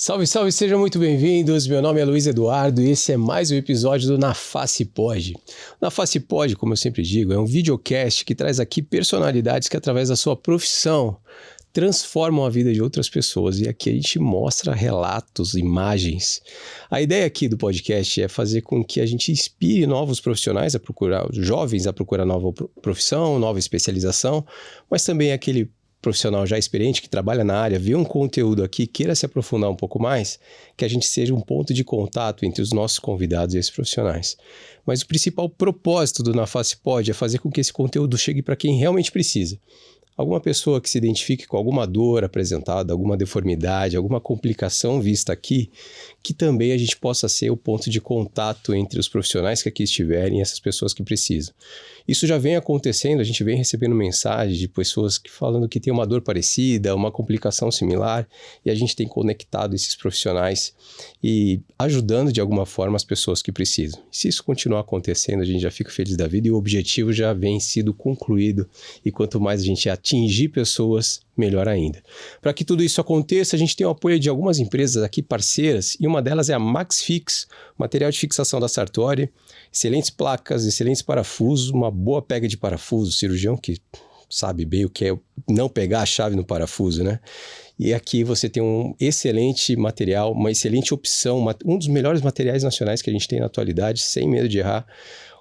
Salve, salve, sejam muito bem-vindos. Meu nome é Luiz Eduardo e esse é mais um episódio do Na Face Pod. Na Face Pod, como eu sempre digo, é um videocast que traz aqui personalidades que, através da sua profissão, transformam a vida de outras pessoas. E aqui a gente mostra relatos, imagens. A ideia aqui do podcast é fazer com que a gente inspire novos profissionais a procurar, jovens a procurar nova profissão, nova especialização, mas também aquele profissional já experiente que trabalha na área, vê um conteúdo aqui, queira se aprofundar um pouco mais, que a gente seja um ponto de contato entre os nossos convidados e esses profissionais. Mas o principal propósito do Na Face Pod é fazer com que esse conteúdo chegue para quem realmente precisa. Alguma pessoa que se identifique com alguma dor apresentada, alguma deformidade, alguma complicação vista aqui, que também a gente possa ser o ponto de contato entre os profissionais que aqui estiverem e essas pessoas que precisam. Isso já vem acontecendo, a gente vem recebendo mensagens de pessoas falando que tem uma dor parecida, uma complicação similar, e a gente tem conectado esses profissionais e ajudando de alguma forma as pessoas que precisam. E se isso continuar acontecendo, a gente já fica feliz da vida e o objetivo já vem sido concluído, e quanto mais a gente atingir pessoas, melhor ainda. Para que tudo isso aconteça, a gente tem o apoio de algumas empresas aqui parceiras, e uma delas é a MaxFix, material de fixação da Sartori, excelentes placas, excelentes parafusos, uma boa pega de parafuso, cirurgião que sabe bem o que é não pegar a chave no parafuso, né? E aqui você tem um excelente material, uma excelente opção, um dos melhores materiais nacionais que a gente tem na atualidade, sem medo de errar.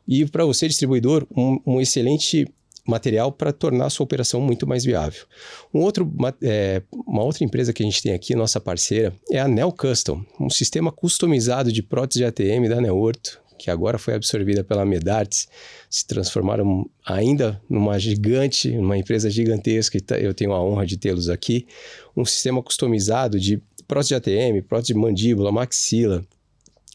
E para você, distribuidor, um excelente material para tornar a sua operação muito mais viável. Uma outra empresa que a gente tem aqui, nossa parceira, é a Neo Custom, um sistema customizado de prótese de ATM da Neorto, que agora foi absorvida pela Medartis, se transformaram ainda numa empresa gigantesca, e eu tenho a honra de tê-los aqui, um sistema customizado de prótese de ATM, prótese de mandíbula, maxila,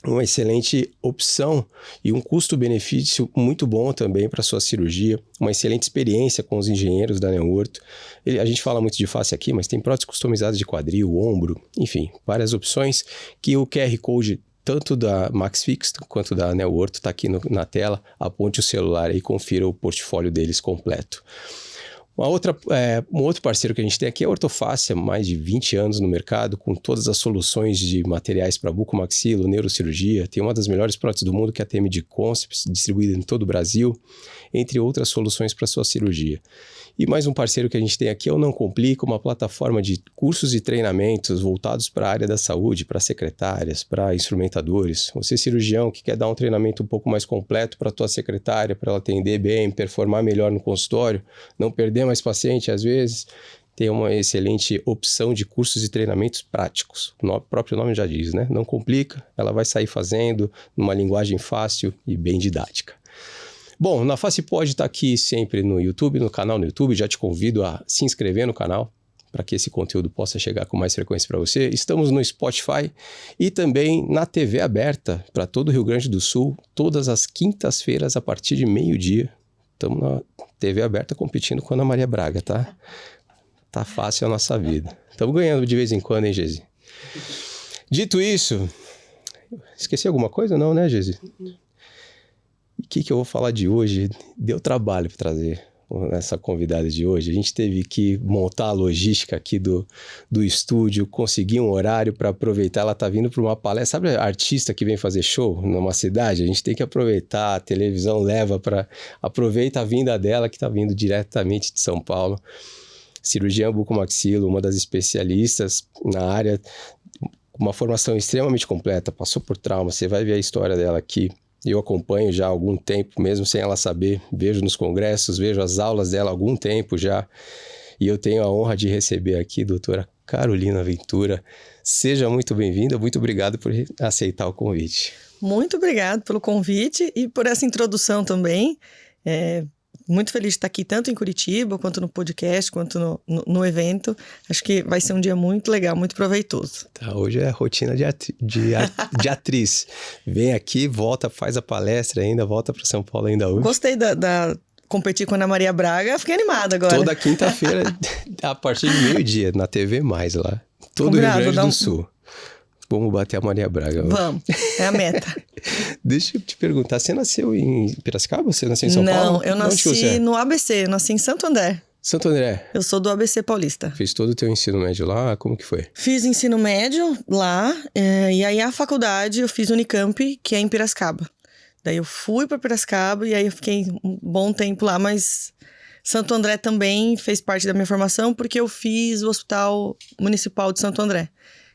uma excelente opção e um custo-benefício muito bom também para a sua cirurgia, uma excelente experiência com os engenheiros da Neorto. A gente fala muito de face aqui, mas tem próteses customizadas de quadril, ombro, enfim, várias opções que o QR Code tanto da MaxFix quanto da Neorto está aqui na tela. Aponte o celular e confira o portfólio deles completo. Um outro parceiro que a gente tem aqui é a Ortofácia, mais de 20 anos no mercado, com todas as soluções de materiais para bucomaxilo, neurocirurgia. Tem uma das melhores próteses do mundo, que é a TM de Concept, distribuída em todo o Brasil, entre outras soluções para sua cirurgia. E mais um parceiro que a gente tem aqui é o Não Complica, uma plataforma de cursos e treinamentos voltados para a área da saúde, para secretárias, para instrumentadores. Você, cirurgião, que quer dar um treinamento um pouco mais completo para a tua secretária, para ela atender bem, performar melhor no consultório, não perder mais paciente às vezes, tem uma excelente opção de cursos e treinamentos práticos. O próprio nome já diz, né? Não complica, ela vai sair fazendo numa linguagem fácil e bem didática. Bom, Na Face Pod está aqui sempre no YouTube, no canal no YouTube. Já te convido a se inscrever no canal para que esse conteúdo possa chegar com mais frequência para você. Estamos no Spotify e também na TV aberta para todo o Rio Grande do Sul, todas as quintas-feiras a partir de meio-dia. Estamos na TV aberta competindo com a Ana Maria Braga, tá? Tá fácil a nossa vida. Estamos ganhando de vez em quando, hein, Gesi? Dito isso, esqueci alguma coisa? Não, né, Gesi? O que eu vou falar de hoje? Deu trabalho para trazer essa convidada de hoje. A gente teve que montar a logística aqui do estúdio, conseguir um horário para aproveitar. Ela está vindo para uma palestra. Sabe a artista que vem fazer show numa cidade? A gente tem que aproveitar, a televisão leva para... Aproveita a vinda dela, que está vindo diretamente de São Paulo. Cirurgiã bucomaxilo, uma das especialistas na área, uma formação extremamente completa, passou por trauma. Você vai ver a história dela aqui. Eu acompanho já há algum tempo, mesmo sem ela saber, vejo nos congressos, vejo as aulas dela há algum tempo já, e eu tenho a honra de receber aqui a doutora Carolina Ventura. Seja muito bem-vinda, muito obrigado por aceitar o convite. Muito obrigado pelo convite e por essa introdução também. Muito feliz de estar aqui, tanto em Curitiba, quanto no podcast, quanto no evento. Acho que vai ser um dia muito legal, muito proveitoso. Tá, hoje é a rotina de atriz. Vem aqui, volta, faz a palestra ainda, volta para São Paulo ainda hoje. Gostei da competir com a Ana Maria Braga, fiquei animada agora. Toda quinta-feira, a partir de meio-dia, na TV Mais lá. Todo o Rio Grande do Sul. Vamos bater a Maria Braga. Vamos, é a meta. Deixa eu te perguntar, você nasceu em Piracicaba ou você nasceu em São Paulo? Não, eu nasci no ABC, eu nasci em Santo André. Santo André. Eu sou do ABC Paulista. Fez todo o teu ensino médio lá? Como que foi? Fiz ensino médio lá, e aí a faculdade eu fiz Unicamp, que é em Piracicaba. Daí eu fui para Piracicaba e aí eu fiquei um bom tempo lá, mas Santo André também fez parte da minha formação, porque eu fiz o Hospital Municipal de Santo André.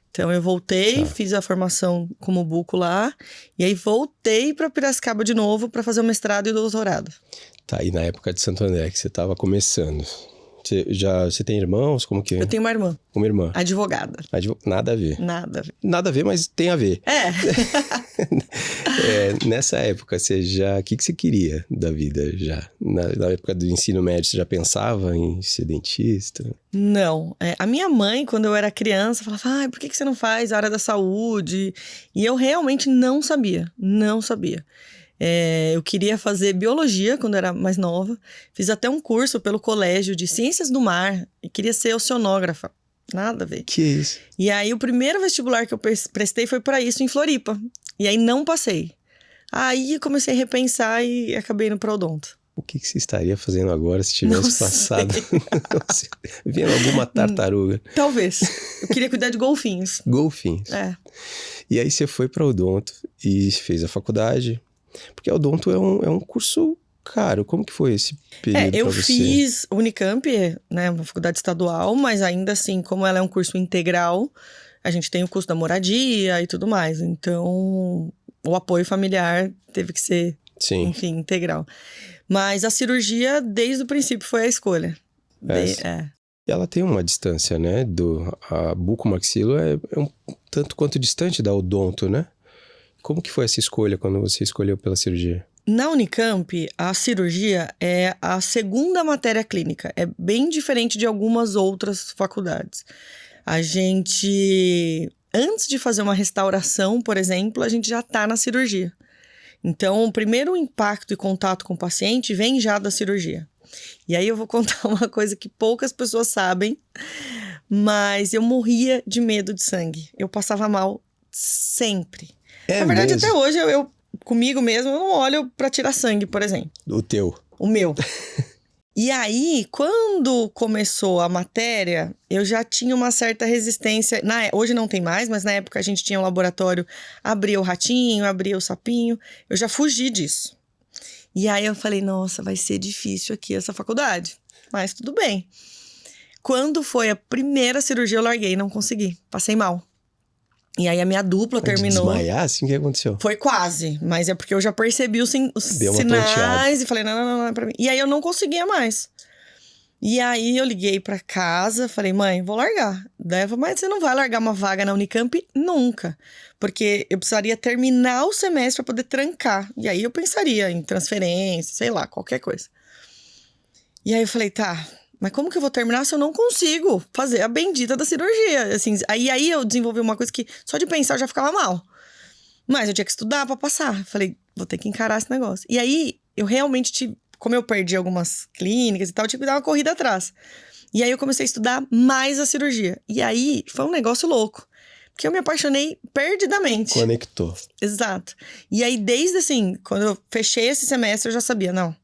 Então eu voltei, fiz a formação como buco lá, e aí voltei para Piracicaba de novo para fazer o mestrado e o doutorado. Tá, e na época de Santo André, que você estava começando, você tem irmãos? Como que é? Eu tenho uma irmã. Uma irmã? Advogada. Nada a ver. Nada a ver. Nada a ver, mas tem a ver. É. Nessa época, o que você queria da vida já? Na época do ensino médio, você já pensava em ser dentista? Não. A minha mãe, quando eu era criança, falava, por que você não faz a área da saúde? E eu realmente não sabia. Não sabia. Eu queria fazer biologia quando eu era mais nova. Fiz até um curso pelo colégio de Ciências do Mar. E queria ser oceanógrafa. Nada a ver. Que isso? E aí, o primeiro vestibular que eu prestei foi para isso em Floripa. E aí, não passei. Aí, eu comecei a repensar e acabei indo para odonto. O que você estaria fazendo agora se tivesse passado? Vendo alguma tartaruga? Talvez. Eu queria cuidar de golfinhos. Golfinhos. E aí, você foi para odonto e fez a faculdade. Porque odonto é um curso caro. Como que foi esse período para você? Eu fiz Unicamp, né, uma faculdade estadual, mas ainda assim, como ela é um curso integral, a gente tem o custo da moradia e tudo mais. Então, o apoio familiar teve que ser, enfim, integral. Mas a cirurgia, desde o princípio, foi a escolha. E ela tem uma distância, né? A bucomaxilo é um tanto quanto distante da odonto, né? Como que foi essa escolha quando você escolheu pela cirurgia? Na Unicamp, a cirurgia é a segunda matéria clínica. É bem diferente de algumas outras faculdades. A gente, antes de fazer uma restauração, por exemplo, a gente já está na cirurgia. Então, o primeiro impacto e contato com o paciente vem já da cirurgia. E aí eu vou contar uma coisa que poucas pessoas sabem, mas eu morria de medo de sangue. Eu passava mal sempre. Na verdade, até hoje, eu comigo mesmo, eu não olho pra tirar sangue, por exemplo. O teu? O meu. E aí, quando começou a matéria, eu já tinha uma certa resistência. Hoje não tem mais, mas na época a gente tinha um laboratório, abria o ratinho, abria o sapinho. Eu já fugi disso. E aí eu falei, nossa, vai ser difícil aqui essa faculdade. Mas tudo bem. Quando foi a primeira cirurgia, eu larguei, não consegui. Passei mal. E aí a minha dupla terminou. Desmaiar, assim, o que aconteceu? Foi quase, mas é porque eu já percebi os sinais e falei, não é pra mim. E aí eu não conseguia mais. E aí eu liguei pra casa, falei, mãe, vou largar. Daí mas você não vai largar uma vaga na Unicamp nunca. Porque eu precisaria terminar o semestre pra poder trancar. E aí eu pensaria em transferência, sei lá, qualquer coisa. E aí eu falei, tá, mas como que eu vou terminar se eu não consigo fazer a bendita da cirurgia? Assim, aí eu desenvolvi uma coisa que só de pensar eu já ficava mal. Mas eu tinha que estudar pra passar. Falei, vou ter que encarar esse negócio. E aí eu realmente, como eu perdi algumas clínicas e tal, eu tive que dar uma corrida atrás. E aí eu comecei a estudar mais a cirurgia. E aí foi um negócio louco. Porque eu me apaixonei perdidamente. Conectou. Exato. E aí desde assim, quando eu fechei esse semestre, eu já sabia, não,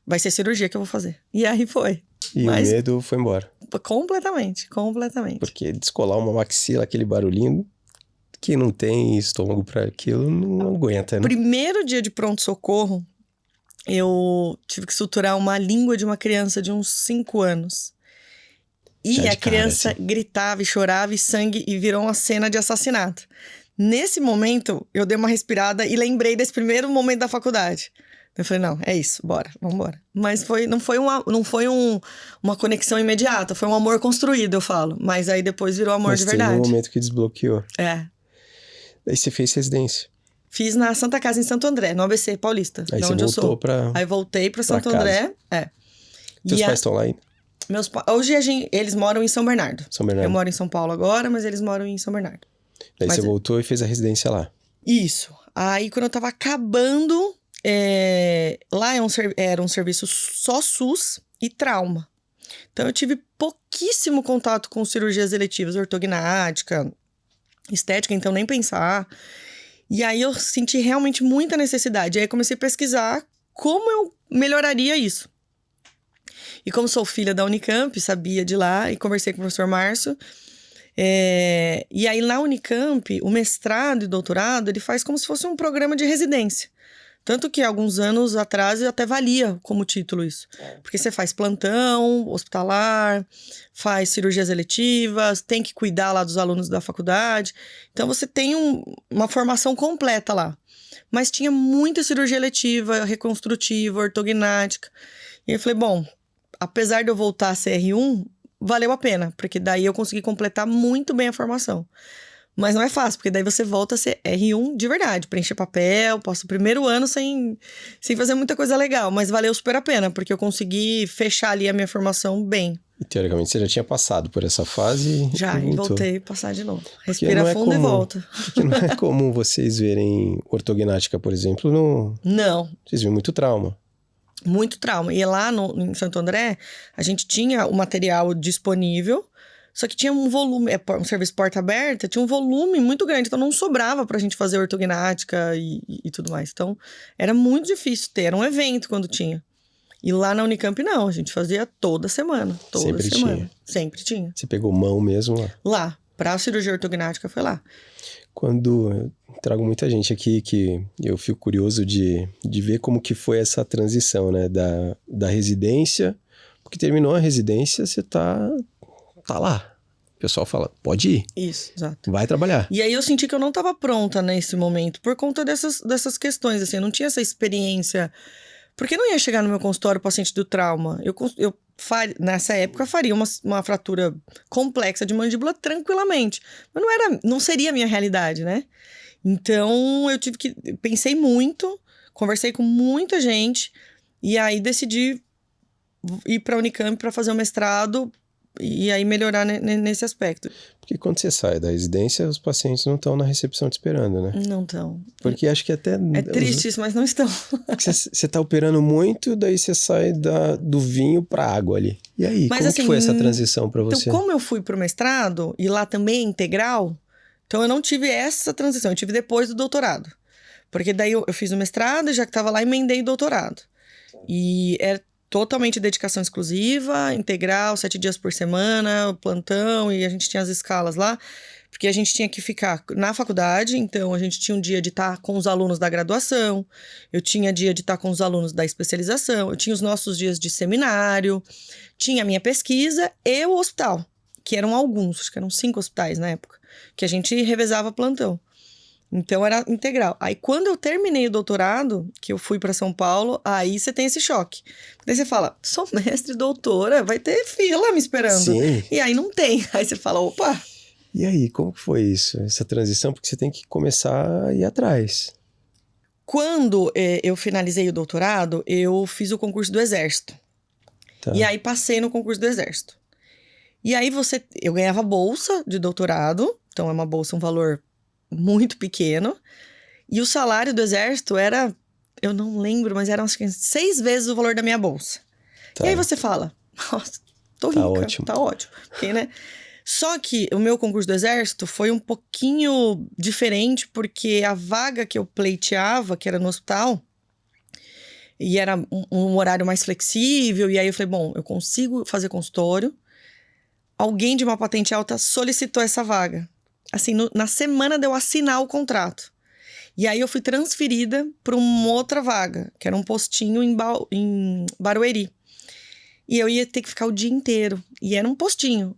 vai ser cirurgia que eu vou fazer. E aí foi. E o medo foi embora. Completamente. Porque descolar uma maxila, aquele barulhinho, quem não tem estômago para aquilo, não aguenta, né? Primeiro dia de pronto-socorro, eu tive que suturar uma língua de uma criança de uns 5 anos. E a criança gritava e chorava e sangue, e virou uma cena de assassinato. Nesse momento, eu dei uma respirada e lembrei desse primeiro momento da faculdade. Eu falei, não, é isso, bora, vamos embora. Mas não foi uma conexão imediata, foi um amor construído, eu falo. Mas aí depois virou amor de verdade. Mas teve um momento que desbloqueou. Daí você fez residência? Fiz na Santa Casa, em Santo André, no ABC Paulista. Aí você voltou pra... Aí voltei pra Santo André, Teus pais estão lá ainda? Hoje eles moram em São Bernardo. São Bernardo. Eu moro em São Paulo agora, mas eles moram em São Bernardo. Daí você voltou e fez a residência lá? Isso. Aí quando eu tava acabando... lá era um serviço só SUS e trauma. Então eu tive pouquíssimo contato com cirurgias eletivas, ortognática, estética, então nem pensar. E aí eu senti realmente muita necessidade. Aí eu comecei a pesquisar como eu melhoraria isso. E como sou filha da Unicamp, sabia de lá, e conversei com o professor Márcio. E aí, na Unicamp, o mestrado e doutorado, ele faz como se fosse um programa de residência. Tanto que, alguns anos atrás, eu até valia como título isso. Porque você faz plantão, hospitalar, faz cirurgias eletivas, tem que cuidar lá dos alunos da faculdade. Então, você tem uma formação completa lá. Mas tinha muita cirurgia eletiva, reconstrutiva, ortognática. E eu falei, bom, apesar de eu voltar a ser R1, valeu a pena. Porque daí eu consegui completar muito bem a formação. Mas não é fácil, porque daí você volta a ser R1 de verdade. Preencher papel, passo o primeiro ano sem fazer muita coisa legal. Mas valeu super a pena, porque eu consegui fechar ali a minha formação bem. E teoricamente você já tinha passado por essa fase Já, e voltou. voltei a passar de novo. Respira fundo e volta. Porque não é comum vocês verem ortognática, por exemplo, Não. Vocês veem muito trauma. Muito trauma. E lá em Santo André, a gente tinha o material disponível, só que tinha um volume, um serviço porta aberta, tinha um volume muito grande, então não sobrava pra gente fazer ortognática e tudo mais. Então, era muito difícil ter, era um evento quando tinha. E lá na Unicamp, não, a gente fazia toda semana. Sempre tinha. Você pegou mão mesmo lá? Lá, pra cirurgia ortognática foi lá. Quando eu trago muita gente aqui que eu fico curioso de ver como que foi essa transição, né, da residência, porque terminou a residência, você tá lá. O pessoal fala, pode ir. Isso, exato. Vai trabalhar. E aí eu senti que eu não estava pronta nesse momento, por conta dessas questões, assim, eu não tinha essa experiência. Porque não ia chegar no meu consultório o paciente do trauma. Nessa época, faria uma fratura complexa de mandíbula tranquilamente. Mas não seria a minha realidade, né? Então, pensei muito, conversei com muita gente, e aí decidi ir para a Unicamp para fazer o mestrado, e aí melhorar nesse aspecto. Porque quando você sai da residência, os pacientes não estão na recepção te esperando, né? Não estão. Porque acho que até... É triste isso, mas não estão. Você tá operando muito, daí você sai do vinho pra água ali. E aí, mas, como assim, que foi essa transição pra você? Então, como eu fui pro mestrado, e lá também é integral, então eu não tive essa transição, eu tive depois do doutorado. Porque daí eu fiz o mestrado, já que tava lá, emendei o doutorado. E era totalmente dedicação exclusiva, integral, 7 dias por semana, plantão, e a gente tinha as escalas lá, porque a gente tinha que ficar na faculdade, então a gente tinha um dia de estar com os alunos da graduação, eu tinha dia de estar com os alunos da especialização, eu tinha os nossos dias de seminário, tinha a minha pesquisa e o hospital, que eram alguns, acho que eram 5 hospitais na época, que a gente revezava plantão. Então, era integral. Aí, quando eu terminei o doutorado, que eu fui para São Paulo, aí você tem esse choque. Daí você fala, sou mestre e doutora, vai ter fila me esperando. Sim. E aí não tem. Aí você fala, opa. E aí, como que foi isso? Essa transição? Porque você tem que começar a ir atrás. Quando eu finalizei o doutorado, eu fiz o concurso do Exército. Tá. E aí, passei no concurso do Exército. E aí, eu ganhava bolsa de doutorado. Então, é uma bolsa, um valor muito pequeno, e o salário do Exército era, eu não lembro, mas era acho que 6 vezes o valor da minha bolsa. Tá. E aí você fala, nossa, tô rica, ótimo. Tá ótimo. Porque, né? Só que o meu concurso do Exército foi um pouquinho diferente, porque a vaga que eu pleiteava, que era no hospital, e era um horário mais flexível, e aí eu falei, bom, eu consigo fazer consultório. Alguém de uma patente alta solicitou essa vaga. Assim, na semana de eu assinar o contrato. E aí eu fui transferida para uma outra vaga, que era um postinho em Barueri. E eu ia ter que ficar o dia inteiro. E era um postinho.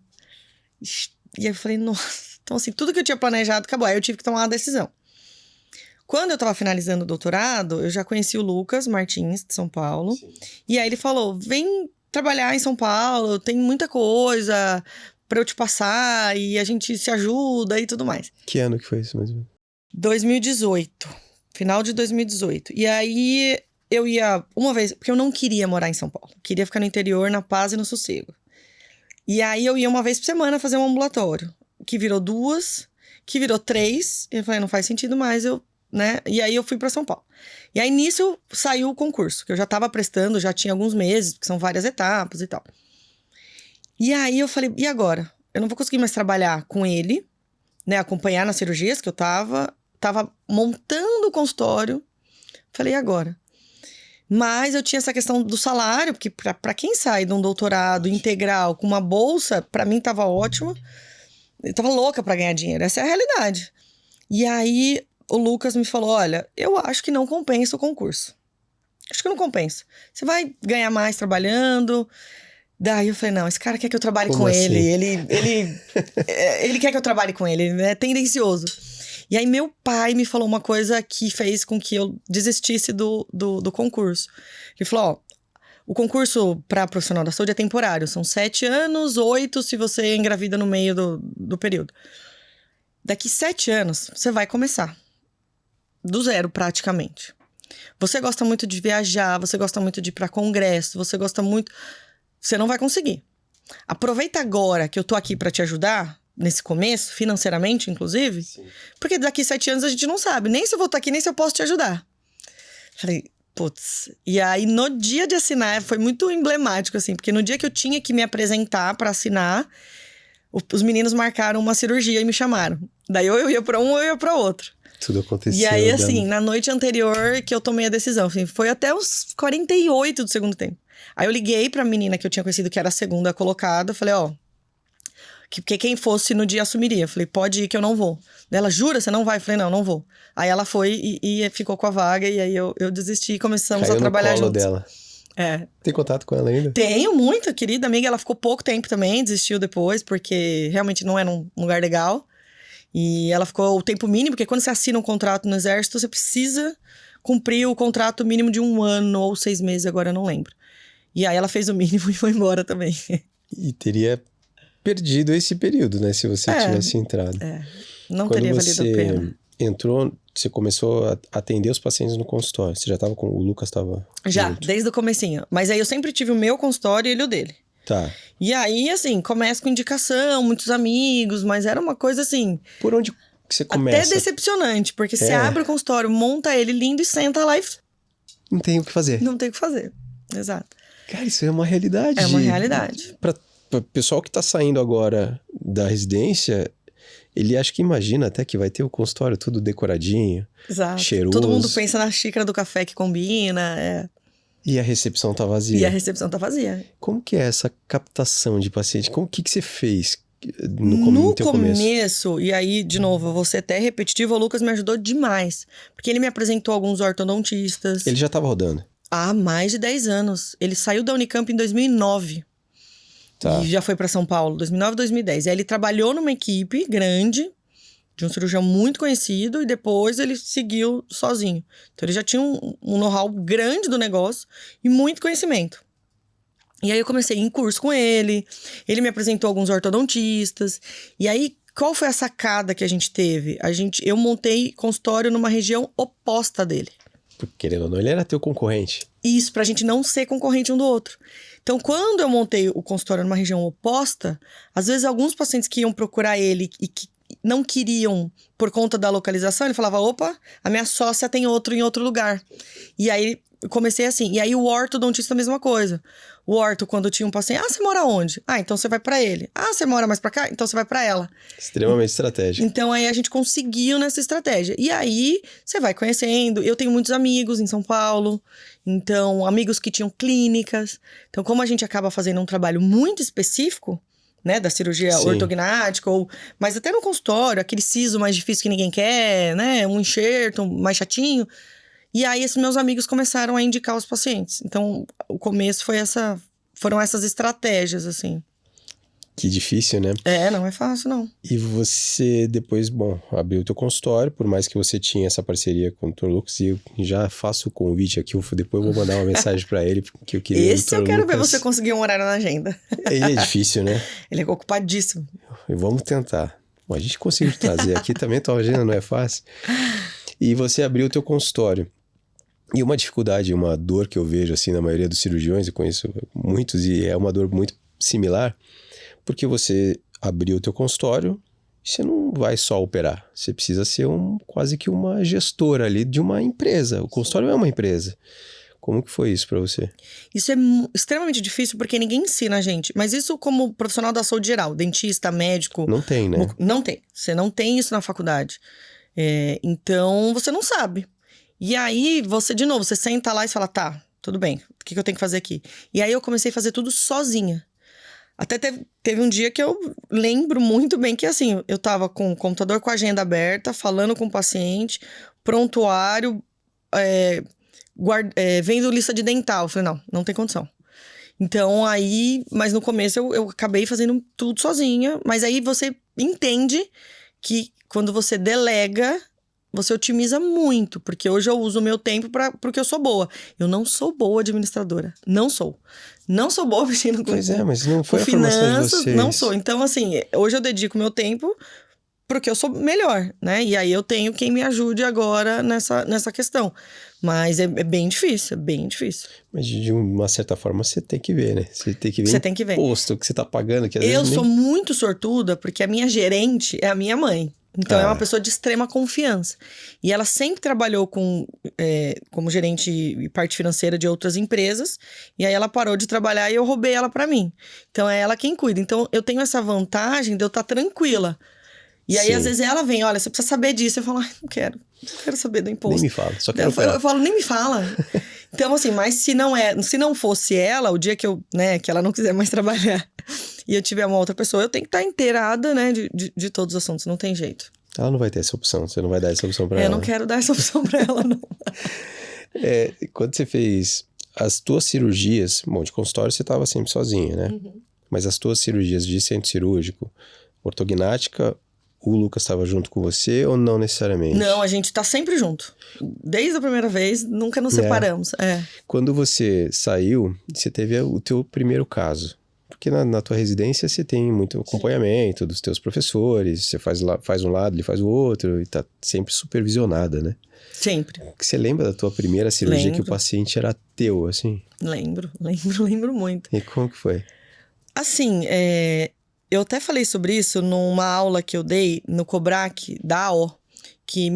E aí eu falei, nossa. Então, assim, tudo que eu tinha planejado acabou. Aí eu tive que tomar uma decisão. Quando eu tava finalizando o doutorado, eu já conheci o Lucas Martins, de São Paulo. Sim. E aí ele falou, vem trabalhar em São Paulo, tem muita coisa pra eu te passar, e a gente se ajuda e tudo mais. Que ano que foi isso mesmo? 2018. Final de 2018. E aí, eu ia uma vez... Porque eu não queria morar em São Paulo. Queria ficar no interior, na paz e no sossego. E aí, eu ia uma vez por semana fazer um ambulatório. Que virou 2, que virou 3. E eu falei, não faz sentido mais, né? E aí, eu fui pra São Paulo. E aí, nisso, saiu o concurso. Que eu já tava prestando, já tinha alguns meses, porque são várias etapas e tal. E aí eu falei, e agora? Eu não vou conseguir mais trabalhar com ele, né? Acompanhar nas cirurgias que eu tava montando o consultório. Falei, e agora? Mas eu tinha essa questão do salário, porque para quem sai de um doutorado integral com uma bolsa, para mim tava ótimo. Eu tava louca para ganhar dinheiro, essa é a realidade. E aí o Lucas me falou, olha, eu acho que não compensa o concurso. Acho que não compensa. Você vai ganhar mais trabalhando. Daí eu falei, não, esse cara quer que eu trabalhe Como com assim? ele quer que eu trabalhe com ele é tendencioso. E aí meu pai me falou uma coisa que fez com que eu desistisse do concurso. Ele falou, ó, o concurso para profissional da saúde é temporário. São 7 anos, 8 se você engravida no meio do período. Daqui 7 anos, você vai começar. Do zero, praticamente. Você gosta muito de viajar, você gosta muito de ir para congresso, você gosta muito... Você não vai conseguir. Aproveita agora que eu tô aqui para te ajudar... nesse começo, financeiramente, inclusive. Sim. Porque daqui 7 anos a gente não sabe. Nem se eu vou estar aqui, nem se eu posso te ajudar. Falei, putz. E aí, no dia de assinar, foi muito emblemático, assim. Porque no dia que eu tinha que me apresentar para assinar, os meninos marcaram uma cirurgia e me chamaram. Daí, ou eu ia pra um, ou eu ia pra outro. Tudo aconteceu. E aí, assim, na noite anterior que eu tomei a decisão. Assim, foi até os 48 do segundo tempo. Aí eu liguei pra menina que eu tinha conhecido, que era a segunda colocada. Falei, ó... Porque quem fosse no dia assumiria. Falei, pode ir que eu não vou. Ela, jura? Você não vai? Falei, não vou. Aí ela foi e ficou com a vaga. E aí eu desisti e começamos a trabalhar juntos. Caiu no colo dela. Tem contato com ela ainda? Tenho, muito, querida amiga. Ela ficou pouco tempo também, desistiu depois. Porque realmente não era um lugar legal. E ela ficou o tempo mínimo. Porque quando você assina um contrato no exército, você precisa cumprir o contrato mínimo de 1 ano ou 6 meses. Agora eu não lembro. E aí ela fez o mínimo e foi embora também. E teria... perdido esse período, né? Se você tivesse entrado. Não teria valido a pena. Quando você entrou, você começou a atender os pacientes no consultório. Você já estava com... O Lucas estava... Já, junto. desde o comecinho. Mas aí eu sempre tive o meu consultório e ele o dele. Tá. E aí, assim, começa com indicação, muitos amigos, mas era uma coisa assim... Por onde que você começa? Até decepcionante, porque você abre o consultório, monta ele lindo e senta lá e... Não tem o que fazer. Não tem o que fazer, exato. Cara, isso é uma realidade. É uma realidade. Para o pessoal que tá saindo agora da residência, ele acha que imagina até que vai ter o consultório tudo decoradinho, exato. Cheiroso. Todo mundo pensa na xícara do café que combina, E a recepção tá vazia. E a recepção tá vazia. Como que é essa captação de paciente? O que você fez no teu começo? E aí, de novo, eu vou ser até repetitivo, o Lucas me ajudou demais. Porque ele me apresentou alguns ortodontistas. Ele já tava rodando? Há mais de 10 anos. Ele saiu da Unicamp em 2009. Tá. E já foi para São Paulo, 2009, 2010. E aí ele trabalhou numa equipe grande, de um cirurgião muito conhecido, e depois ele seguiu sozinho. Então ele já tinha um know-how grande do negócio e muito conhecimento. E aí eu comecei em curso com ele me apresentou alguns ortodontistas. E aí, qual foi a sacada que a gente teve? Eu montei consultório numa região oposta dele. Porque, querendo ou não, ele era teu concorrente. Isso, pra gente não ser concorrente um do outro. Então, quando eu montei o consultório numa região oposta, às vezes alguns pacientes que iam procurar ele e que não queriam por conta da localização, ele falava, opa, a minha sócia tem outro em outro lugar. E aí, eu comecei assim. E aí, o ortodontista, a mesma coisa. O orto, quando tinha um paciente, você mora onde? Então você vai pra ele. Você mora mais pra cá? Então você vai pra ela. Extremamente estratégico. Então aí a gente conseguiu nessa estratégia. E aí você vai conhecendo. Eu tenho muitos amigos em São Paulo. Então, amigos que tinham clínicas. Então, como a gente acaba fazendo um trabalho muito específico, né, da cirurgia ortognática, mas até no consultório, aquele siso mais difícil que ninguém quer, né? Um enxerto mais chatinho. E aí, esses meus amigos começaram a indicar os pacientes. Então, o começo foram essas estratégias, assim. Que difícil, né? Não é fácil, não. E você depois, abriu o teu consultório, por mais que você tinha essa parceria com o Dr. Lucas, e eu já faço o convite aqui, depois eu vou mandar uma mensagem pra ele, porque eu queria... Esse eu quero ver você conseguir um horário na agenda. Ele é difícil, né? Ele é ocupadíssimo. E vamos tentar. Bom, a gente conseguiu trazer aqui também, tua agenda não é fácil. E você abriu o teu consultório. E uma dificuldade, uma dor que eu vejo assim na maioria dos cirurgiões, eu conheço muitos e é uma dor muito similar, porque você abriu o teu consultório e você não vai só operar, você precisa ser quase que uma gestora ali de uma empresa, o consultório é uma empresa. Como que foi isso pra você? Isso é extremamente difícil porque ninguém ensina a gente, mas isso como profissional da saúde geral, dentista, médico... Não tem, né? Não tem, você não tem isso na faculdade, então você não sabe. E aí, você, de novo, você senta lá e fala, tá, tudo bem, o que eu tenho que fazer aqui? E aí eu comecei a fazer tudo sozinha. Até teve um dia que eu lembro muito bem que, assim, eu tava com o computador com a agenda aberta, falando com o paciente, prontuário, vendo lista de dental. Eu falei, não tem condição. Então, aí, mas no começo eu acabei fazendo tudo sozinha. Mas aí você entende que quando você delega, você otimiza muito. Porque hoje eu uso o meu tempo porque eu sou boa. Eu não sou boa administradora. Não sou. Não sou boa mexendo com Pois é, mas não foi a formação de finanças. vocês. Não sou. Então, assim, hoje eu dedico meu tempo porque eu sou melhor, né? E aí eu tenho quem me ajude agora nessa questão. Mas é bem difícil, é bem difícil. Mas de uma certa forma você tem que ver, né? Você tem que ver o imposto que você tá pagando. Que às eu vezes sou nem... muito sortuda porque a minha gerente é a minha mãe. Então, é uma pessoa de extrema confiança. E ela sempre trabalhou como gerente e parte financeira de outras empresas. E aí, ela parou de trabalhar e eu roubei ela pra mim. Então, é ela quem cuida. Então, eu tenho essa vantagem de eu estar tranquila. E aí, Sim. às vezes, ela vem, olha, você precisa saber disso. Eu falo, não quero saber do imposto. Nem me fala, só quero eu falo, nem me fala. Então, assim, mas se não fosse ela, o dia que que ela não quiser mais trabalhar e eu tiver uma outra pessoa, eu tenho que estar inteirada, né, de todos os assuntos, não tem jeito. Ela não vai ter essa opção, você não vai dar essa opção pra ela. Eu não quero dar essa opção pra ela, não. Quando você fez as tuas cirurgias, bom, de consultório você tava sempre sozinha, né? Uhum. Mas as tuas cirurgias de centro cirúrgico, ortognática, o Lucas estava junto com você ou não necessariamente? Não, a gente tá sempre junto. Desde a primeira vez, nunca nos separamos. Quando você saiu, você teve o teu primeiro caso. Porque na tua residência você tem muito acompanhamento dos teus professores, você faz um lado, ele faz o outro, e tá sempre supervisionada, né? Sempre. Você lembra da tua primeira cirurgia que o paciente era teu, assim? Lembro muito. E como que foi? Assim, eu até falei sobre isso numa aula que eu dei no Cobrac da AO, que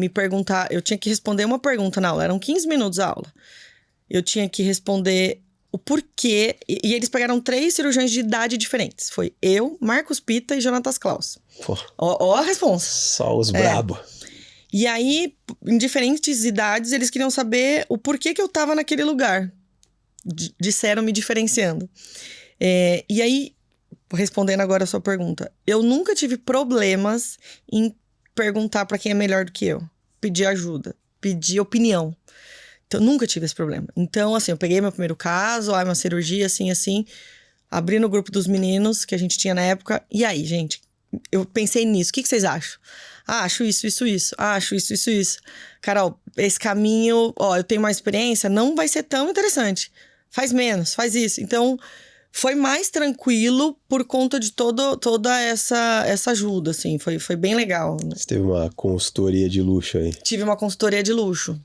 eu tinha que responder uma pergunta na aula, eram 15 minutos a aula. Eu tinha que responder o porquê, e eles pegaram 3 cirurgiões de idade diferentes. Foi eu, Marcos Pita e Jonatas Klaus. Ó a responsa. Só os brabo. E aí, em diferentes idades, eles queriam saber o porquê que eu tava naquele lugar. Disseram me diferenciando. E aí, respondendo agora a sua pergunta, eu nunca tive problemas em perguntar pra quem é melhor do que eu. Pedir ajuda, pedir opinião. Então, eu nunca tive esse problema. Então, assim, eu peguei meu primeiro caso, uma cirurgia, assim, abri no grupo dos meninos que a gente tinha na época. E aí, gente, eu pensei nisso. O que vocês acham? Acho isso. Acho isso. Carol, esse caminho, eu tenho mais experiência, não vai ser tão interessante. Faz menos, faz isso. Então, foi mais tranquilo por conta de toda essa ajuda, assim. Foi bem legal. Você teve uma consultoria de luxo aí. Tive uma consultoria de luxo.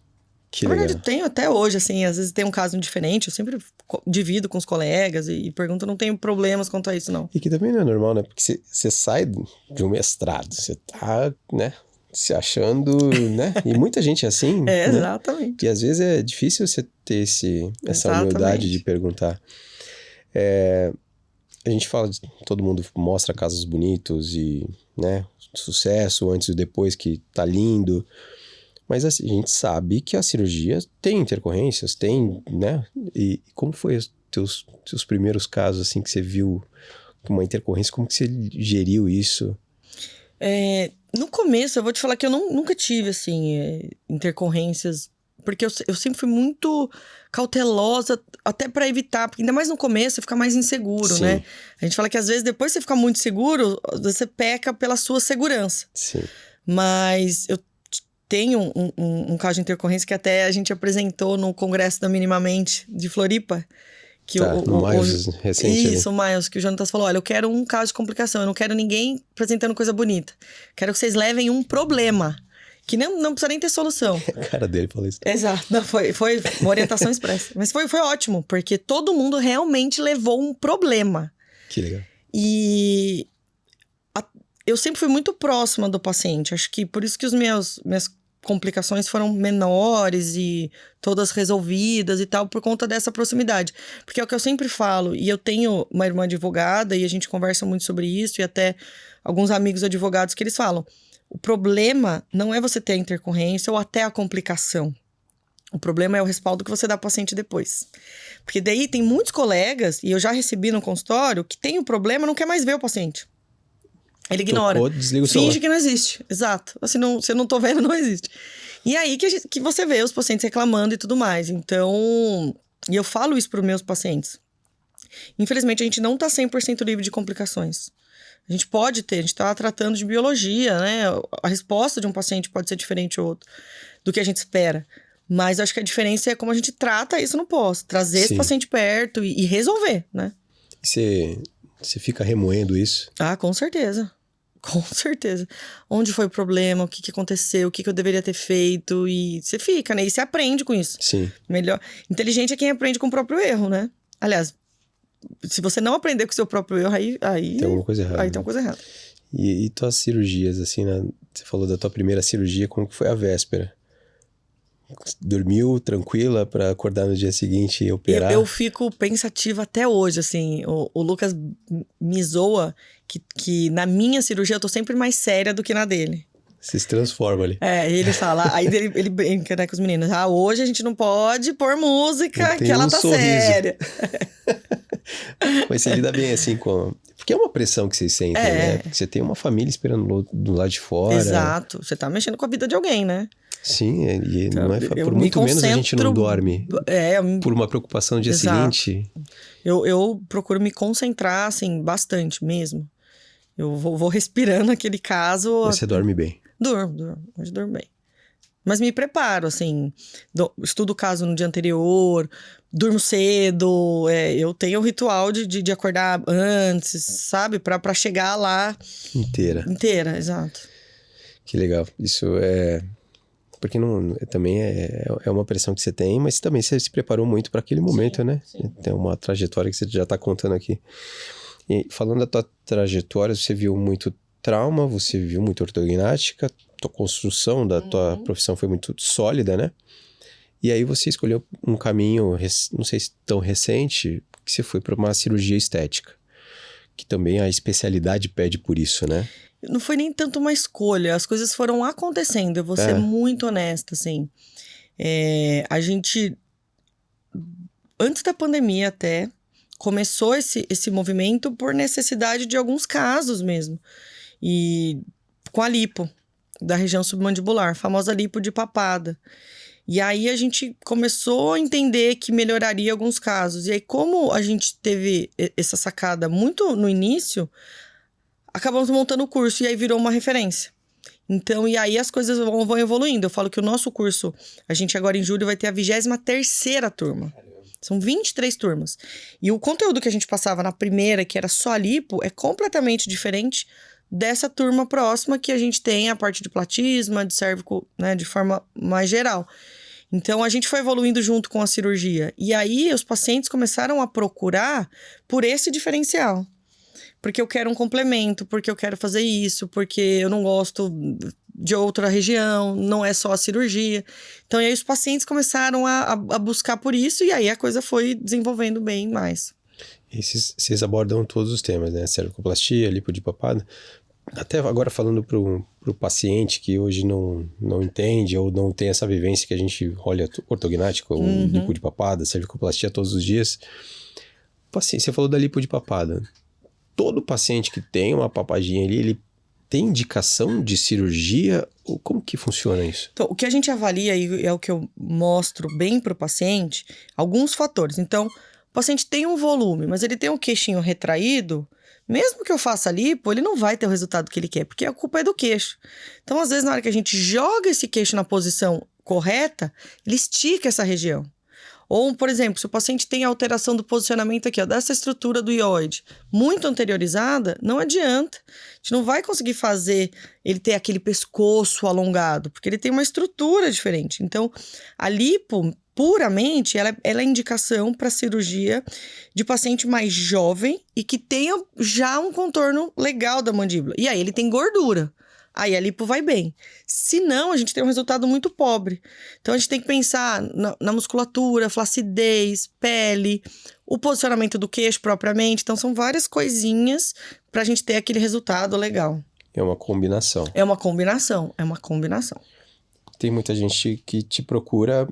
Que Na legal. verdade, tenho até hoje, assim, às vezes tem um caso diferente, eu sempre divido com os colegas e pergunto, não tenho problemas quanto a isso, não. E que também não é normal, né? Porque você sai de um mestrado, você tá, né, se achando, né? E muita gente é assim, né? Exatamente. E às vezes é difícil você ter essa humildade de perguntar. A gente fala, todo mundo mostra casos bonitos e, né, sucesso antes e depois que tá lindo. Mas assim, a gente sabe que a cirurgia tem intercorrências, tem, né? E como foi os teus primeiros casos, assim, que você viu uma intercorrência? Como que você geriu isso? No começo, eu vou te falar que eu nunca tive, assim, intercorrências. Porque eu sempre fui muito cautelosa, até pra evitar. Porque ainda mais no começo, você fica mais inseguro, Sim. né? A gente fala que às vezes, depois você fica muito seguro, você peca pela sua segurança. Sim. Mas eu tenho um caso de intercorrência que até a gente apresentou no Congresso da Minimamente de Floripa. Que no Miles recente. Isso, o Miles, que o Jonatas falou, olha, eu quero um caso de complicação, eu não quero ninguém apresentando coisa bonita. Quero que vocês levem um problema, que não precisa nem ter solução. A cara dele falou isso. Exato, não, foi uma orientação expressa. Mas foi ótimo, porque todo mundo realmente levou um problema. Que legal. E eu sempre fui muito próxima do paciente. Acho que por isso que as minhas complicações foram menores e todas resolvidas e tal, por conta dessa proximidade. Porque é o que eu sempre falo, e eu tenho uma irmã advogada e a gente conversa muito sobre isso, e até alguns amigos advogados que eles falam, o problema não é você ter a intercorrência ou até a complicação. O problema é o respaldo que você dá pro paciente depois. Porque daí tem muitos colegas, e eu já recebi no consultório, que tem o problema e não quer mais ver o paciente. Ele ignora. Tocou, desliga o celular. Finge que não existe. Exato. Assim, não, se eu não tô vendo, não existe. E aí que você vê os pacientes reclamando e tudo mais. Então, e eu falo isso para os meus pacientes. Infelizmente, a gente não tá 100% livre de complicações. A gente pode ter, a gente tá tratando de biologia, né? A resposta de um paciente pode ser diferente ou outro do que a gente espera. Mas acho que a diferença é como a gente trata isso no pós. Trazer esse paciente perto e resolver, né? Você fica remoendo isso? Ah, com certeza. Com certeza. Onde foi o problema, o que aconteceu, o que eu deveria ter feito. E você fica, né? E você aprende com isso. Sim. Melhor. Inteligente é quem aprende com o próprio erro, né? Aliás, se você não aprender com o seu próprio erro, aí tem alguma coisa errada. Aí tem uma coisa errada. E tuas cirurgias, assim, né? Você falou da tua primeira cirurgia, como que foi a véspera? Dormiu tranquila pra acordar no dia seguinte e operar? Eu fico pensativa até hoje, assim. O Lucas me zoa que na minha cirurgia eu tô sempre mais séria do que na dele. Você se transforma ali. Ele fala, aí ele brinca, né, com os meninos. Ah, hoje a gente não pode pôr música, que ela tá sorriso. Séria. Mas você lida bem assim com... Porque é uma pressão que vocês sentem, né? Porque você tem uma família esperando do lado de fora. Exato. Você tá mexendo com a vida de alguém, né? Sim, e então, não é por muito menos a gente não dorme. Por uma preocupação no dia seguinte. Eu procuro me concentrar, assim, bastante mesmo. Eu vou respirando aquele caso. Mas você dorme bem? Durmo. Hoje durmo bem. Mas me preparo, assim. Estudo o caso no dia anterior, durmo cedo. Eu tenho o ritual de acordar antes, sabe? Pra chegar lá. Inteira, exato. Que legal. Isso é... Porque também é uma pressão que você tem, mas também você se preparou muito para aquele momento, né? Sim. Tem uma trajetória que você já está contando aqui. E falando da tua trajetória, você viu muito trauma, você viu muito ortognática, tua construção da tua profissão foi muito sólida, né? E aí você escolheu um caminho, não sei se tão recente, que você foi para uma cirurgia estética, que também a especialidade pede por isso, né? Não foi nem tanto uma escolha, as coisas foram acontecendo, eu vou ser muito honesta, assim. A gente, antes da pandemia até, começou esse movimento por necessidade de alguns casos mesmo. E com a lipo, da região submandibular, a famosa lipo de papada. E aí a gente começou a entender que melhoraria alguns casos. E aí, como a gente teve essa sacada muito no início, acabamos montando o curso e aí virou uma referência. Então, e aí as coisas vão evoluindo. Eu falo que o nosso curso, a gente agora em julho vai ter a 23ª turma. São 23 turmas. E o conteúdo que a gente passava na primeira, que era só lipo, é completamente diferente dessa turma próxima que a gente tem a parte de platisma, de cérvico, né, de forma mais geral. Então, a gente foi evoluindo junto com a cirurgia. E aí, os pacientes começaram a procurar por esse diferencial. Porque eu quero um complemento, porque eu quero fazer isso, porque eu não gosto de outra região, não é só a cirurgia. Então, e aí os pacientes começaram a buscar por isso, e aí a coisa foi desenvolvendo bem mais. Vocês abordam todos os temas, né? Cervicoplastia, lipo de papada. Até agora falando pro paciente que hoje não entende ou não tem essa vivência que a gente olha ortognática, ou lipo de papada, cervicoplastia todos os dias. Paciente, você falou da lipo de papada. Todo paciente que tem uma papadinha ali, ele tem indicação de cirurgia? Ou como que funciona isso? Então, o que a gente avalia, e é o que eu mostro bem para o paciente, alguns fatores. Então, o paciente tem um volume, mas ele tem um queixinho retraído, mesmo que eu faça lipo, ele não vai ter o resultado que ele quer, porque a culpa é do queixo. Então, às vezes, na hora que a gente joga esse queixo na posição correta, ele estica essa região. Ou, por exemplo, se o paciente tem alteração do posicionamento aqui, ó, dessa estrutura do ióide muito anteriorizada, não adianta. A gente não vai conseguir fazer ele ter aquele pescoço alongado, porque ele tem uma estrutura diferente. Então, a lipo, puramente, ela é indicação para cirurgia de paciente mais jovem e que tenha já um contorno legal da mandíbula. E aí ele tem gordura. Aí a lipo vai bem. Se não, a gente tem um resultado muito pobre. Então, a gente tem que pensar na musculatura, flacidez, pele, o posicionamento do queixo propriamente. Então, são várias coisinhas pra gente ter aquele resultado legal. É uma combinação. É uma combinação. Tem muita gente que te procura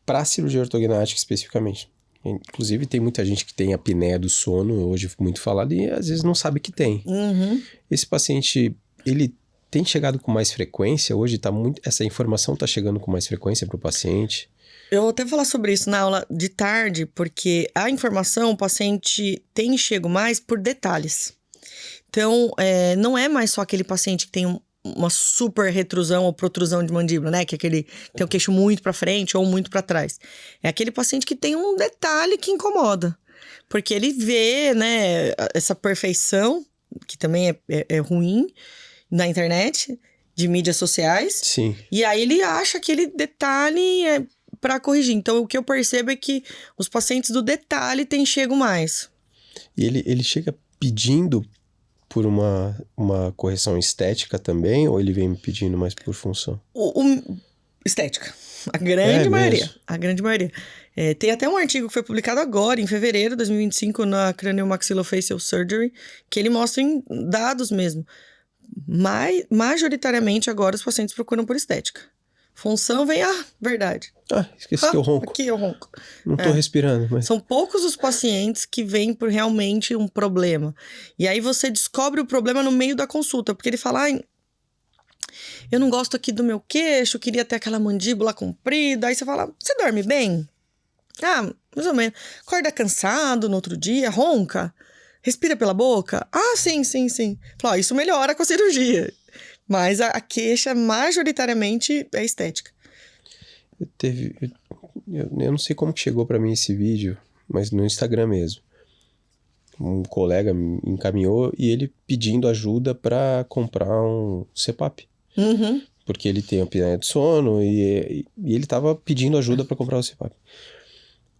para cirurgia ortognática especificamente. Inclusive, tem muita gente que tem apneia do sono, hoje muito falado, e às vezes não sabe que tem. Uhum. Esse paciente, ele tem chegado com mais frequência? Hoje essa informação está chegando com mais frequência para o paciente? Eu vou até falar sobre isso na aula de tarde, porque a informação, o paciente tem chego mais por detalhes. Então, não é mais só aquele paciente que tem uma super retrusão ou protrusão de mandíbula, né? Que é aquele que tem o queixo muito para frente ou muito para trás. É aquele paciente que tem um detalhe que incomoda. Porque ele vê, né, essa perfeição, que também é ruim, na internet, de mídias sociais. Sim. E aí ele acha aquele detalhe para corrigir. Então, o que eu percebo é que os pacientes do detalhe têm chego mais. E ele chega pedindo por uma correção estética também, ou ele vem me pedindo mais por função? Estética. A grande maioria. Mesmo? A grande maioria. Tem até um artigo que foi publicado agora, em fevereiro de 2025, na Craniomaxillofacial Surgery, que ele mostra em dados mesmo. Majoritariamente agora os pacientes procuram por estética. Função vem, verdade. Esqueci que eu ronco. Aqui eu ronco. Não tô respirando, mas... São poucos os pacientes que vêm por realmente um problema. E aí você descobre o problema no meio da consulta, porque ele fala, eu não gosto aqui do meu queixo, queria ter aquela mandíbula comprida. Aí você fala, você dorme bem? Mais ou menos. Acorda cansado no outro dia, ronca, respira pela boca? Sim. Fala, isso melhora com a cirurgia. Mas a queixa, majoritariamente, é estética. Eu não sei como que chegou pra mim esse vídeo, mas no Instagram mesmo. Um colega me encaminhou e ele pedindo ajuda pra comprar um CPAP. Uhum. Porque ele tem apneia do sono e ele tava pedindo ajuda pra comprar o CPAP.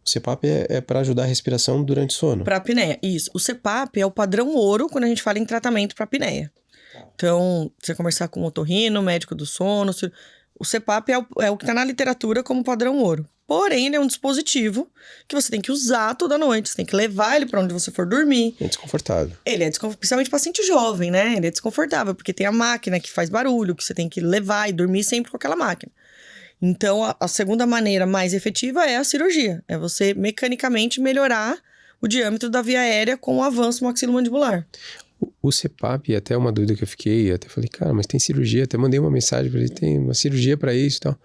O CPAP é pra ajudar a respiração durante o sono. Pra apneia, isso. O CPAP é o padrão ouro quando a gente fala em tratamento pra apneia. Então, você conversar com o otorrino, médico do sono... O CPAP é o que está na literatura como padrão ouro. Porém, ele é um dispositivo que você tem que usar toda noite. Você tem que levar ele para onde você for dormir. É desconfortável. Ele é desconfortável, principalmente paciente jovem, né? Ele é desconfortável, porque tem a máquina que faz barulho, que você tem que levar e dormir sempre com aquela máquina. Então, a segunda maneira mais efetiva é a cirurgia. É você mecanicamente melhorar o diâmetro da via aérea com o avanço maxilomandibular. O CPAP, até uma dúvida que eu fiquei, até falei, cara, mas tem cirurgia, até mandei uma mensagem para ele, tem uma cirurgia para isso e tal.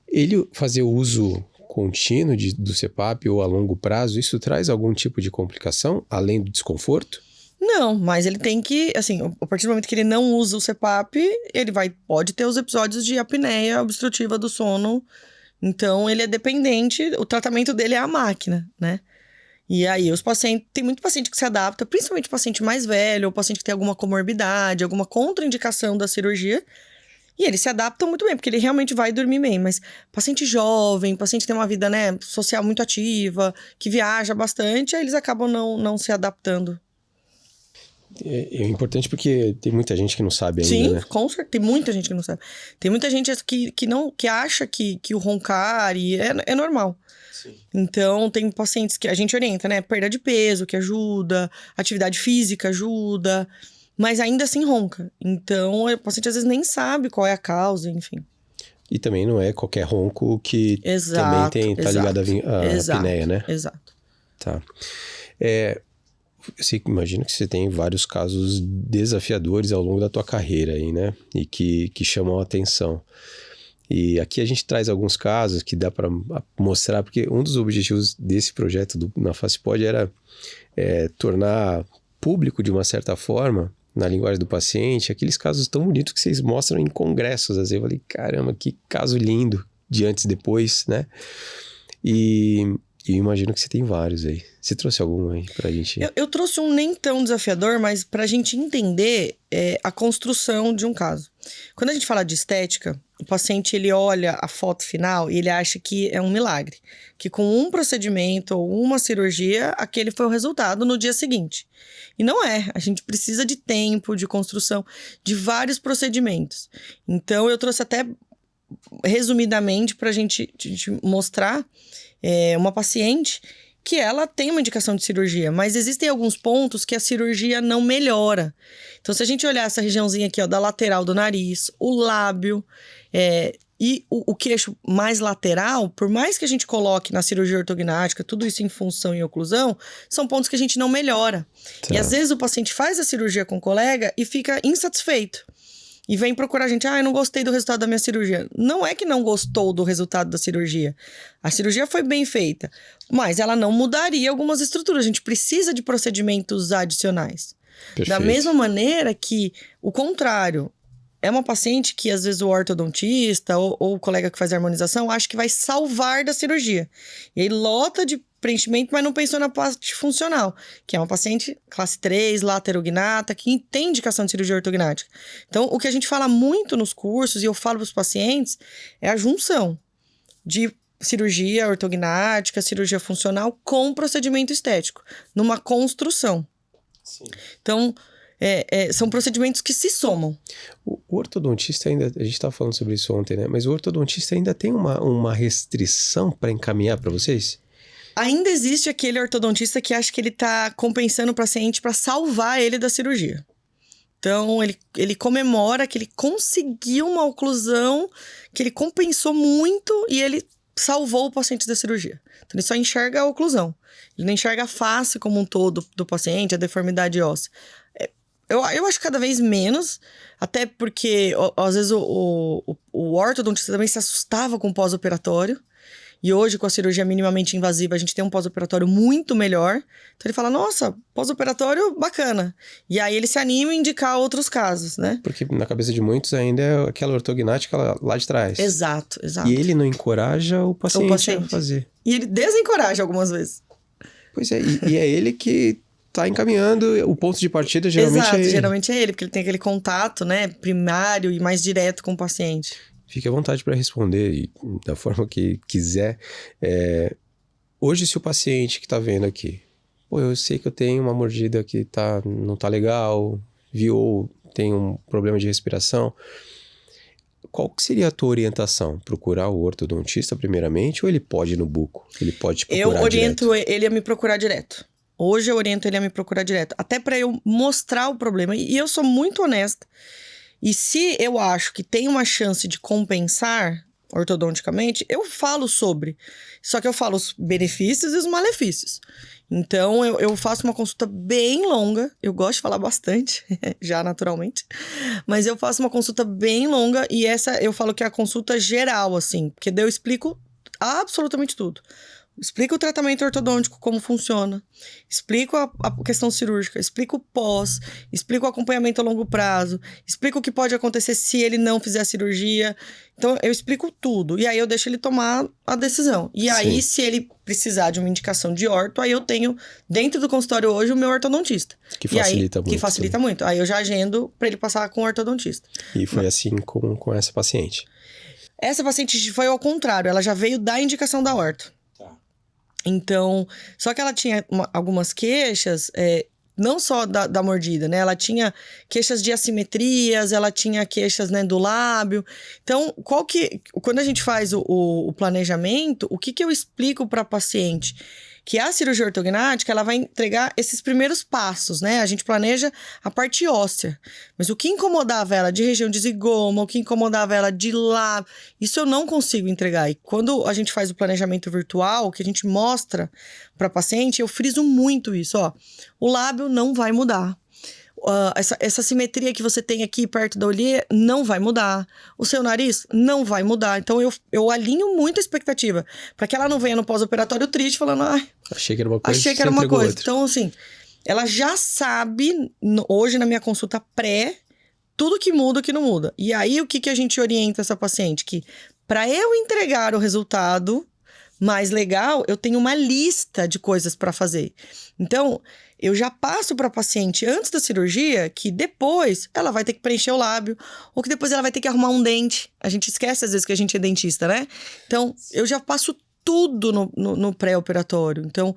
Ele fazer o uso contínuo do CPAP ou a longo prazo, isso traz algum tipo de complicação, além do desconforto? Não, mas ele tem que, assim, a partir do momento que ele não usa o CPAP, ele pode ter os episódios de apneia obstrutiva do sono. Então, ele é dependente, o tratamento dele é a máquina, né? E aí, os pacientes, tem muito paciente que se adapta, principalmente paciente mais velho, ou paciente que tem alguma comorbidade, alguma contraindicação da cirurgia, e eles se adaptam muito bem, porque ele realmente vai dormir bem. Mas paciente jovem, paciente que tem uma vida, né, social muito ativa, que viaja bastante, aí eles acabam não se adaptando. É importante porque tem muita gente que não sabe ainda, Sim, né? com certeza. Tem muita gente que não sabe. Tem muita gente que acha que o roncar é normal. Sim. Então, tem pacientes que a gente orienta, né? Perda de peso, que ajuda. Atividade física ajuda. Mas ainda assim ronca. Então, o paciente às vezes nem sabe qual é a causa, enfim. E também não é qualquer ronco que também tá ligado à apneia, né? Exato. Tá. Você imagina que você tem vários casos desafiadores ao longo da tua carreira aí, né? E que chamam a atenção. E aqui a gente traz alguns casos que dá para mostrar, porque um dos objetivos desse projeto na FacePod era tornar público, de uma certa forma, na linguagem do paciente, aqueles casos tão bonitos que vocês mostram em congressos. Às vezes eu falei, caramba, que caso lindo, de antes e depois, né? E eu imagino que você tem vários aí. Você trouxe algum aí pra gente? Eu trouxe um nem tão desafiador, mas pra gente entender a construção de um caso. Quando a gente fala de estética, o paciente ele olha a foto final e ele acha que é um milagre. Que com um procedimento ou uma cirurgia, aquele foi o resultado no dia seguinte. E não é. A gente precisa de tempo, de construção, de vários procedimentos. Então, eu trouxe até resumidamente pra gente mostrar uma paciente que ela tem uma indicação de cirurgia, mas existem alguns pontos que a cirurgia não melhora. Então, se a gente olhar essa regiãozinha aqui, ó, da lateral do nariz, o lábio, E o queixo mais lateral, por mais que a gente coloque na cirurgia ortognática, tudo isso em função e oclusão, são pontos que a gente não melhora. Tá. E às vezes o paciente faz a cirurgia com o colega e fica insatisfeito. E vem procurar a gente, eu não gostei do resultado da minha cirurgia. Não é que não gostou do resultado da cirurgia. A cirurgia foi bem feita, mas ela não mudaria algumas estruturas. A gente precisa de procedimentos adicionais. Perfeito. Da mesma maneira que o contrário, é uma paciente que às vezes o ortodontista ou o colega que faz a harmonização acha que vai salvar da cirurgia. E aí lota de preenchimento, mas não pensou na parte funcional, que é uma paciente classe 3, laterognata, que tem indicação de cirurgia ortognática. Então, o que a gente fala muito nos cursos, e eu falo para os pacientes, é a junção de cirurgia ortognática, cirurgia funcional com procedimento estético, numa construção. Sim. Então, são procedimentos que se somam. O ortodontista ainda, a gente estava falando sobre isso ontem, né? Mas o ortodontista ainda tem uma restrição para encaminhar para vocês? Ainda existe aquele ortodontista que acha que ele está compensando o paciente para salvar ele da cirurgia. Então, ele comemora que ele conseguiu uma oclusão, que ele compensou muito e ele salvou o paciente da cirurgia. Então, ele só enxerga a oclusão. Ele não enxerga a face como um todo do paciente, a deformidade óssea. Eu acho cada vez menos, até porque, às vezes, o ortodontista também se assustava com o pós-operatório. E hoje, com a cirurgia minimamente invasiva, a gente tem um pós-operatório muito melhor. Então, ele fala, nossa, pós-operatório bacana. E aí, ele se anima a indicar outros casos, né? Porque na cabeça de muitos ainda é aquela ortognática lá de trás. Exato. E ele não encoraja o paciente a fazer. E ele desencoraja algumas vezes. Pois é, e é ele que tá encaminhando, o ponto de partida geralmente Exato, é ele. geralmente é ele, porque ele tem aquele contato, né, primário e mais direto com o paciente. Fique à vontade para responder da forma que quiser. Hoje, se o paciente que está vendo aqui, eu sei que eu tenho uma mordida que não tá legal, tem um problema de respiração, qual que seria a tua orientação? Procurar o ortodontista primeiramente ou ele pode ir no buco? Ele pode te procurar Eu oriento direto? ele a me procurar direto. Hoje eu oriento ele a me procurar direto, até para eu mostrar o problema. E eu sou muito honesta. E se eu acho que tem uma chance de compensar ortodonticamente, eu falo sobre. Só que eu falo os benefícios e os malefícios. Então, eu faço uma consulta bem longa. Eu gosto de falar bastante, já naturalmente. Mas eu faço uma consulta bem longa e essa eu falo que é a consulta geral, assim. Porque daí eu explico absolutamente tudo. Explico o tratamento ortodôntico, como funciona. Explico a questão cirúrgica. Explico o pós. Explico o acompanhamento a longo prazo. Explico o que pode acontecer se ele não fizer a cirurgia. Então, eu explico tudo. E aí, eu deixo ele tomar a decisão. E aí, se ele precisar de uma indicação de orto, aí eu tenho, dentro do consultório hoje, o meu ortodontista. Que facilita muito. Que facilita muito. Aí, eu já agendo para ele passar com o ortodontista. E foi assim com essa paciente? Essa paciente foi ao contrário. Ela já veio da indicação da orto. Então, só que ela tinha algumas queixas, não só da mordida, né? Ela tinha queixas de assimetrias, ela tinha queixas, né, do lábio. Então, quando a gente faz o planejamento, o que eu explico para a paciente? Que a cirurgia ortognática, ela vai entregar esses primeiros passos, né? A gente planeja a parte óssea. Mas o que incomodava ela de região de zigoma, o que incomodava ela de lábio, isso eu não consigo entregar. E quando a gente faz o planejamento virtual, que a gente mostra para a paciente, eu friso muito isso, ó. O lábio não vai mudar. Essa simetria que você tem aqui perto da olheira não vai mudar. O seu nariz não vai mudar. Então, eu alinho muito a expectativa. Para que ela não venha no pós-operatório triste falando... Achei que era uma coisa. Achei que era uma coisa. Então, assim, ela já sabe, hoje na minha consulta pré, tudo que muda e que não muda. E aí, o que a gente orienta essa paciente? Que para eu entregar o resultado mais legal, eu tenho uma lista de coisas para fazer. Então... eu já passo para a paciente antes da cirurgia que depois ela vai ter que preencher o lábio ou que depois ela vai ter que arrumar um dente. A gente esquece às vezes que a gente é dentista, né? Então, eu já passo tudo no pré-operatório. Então,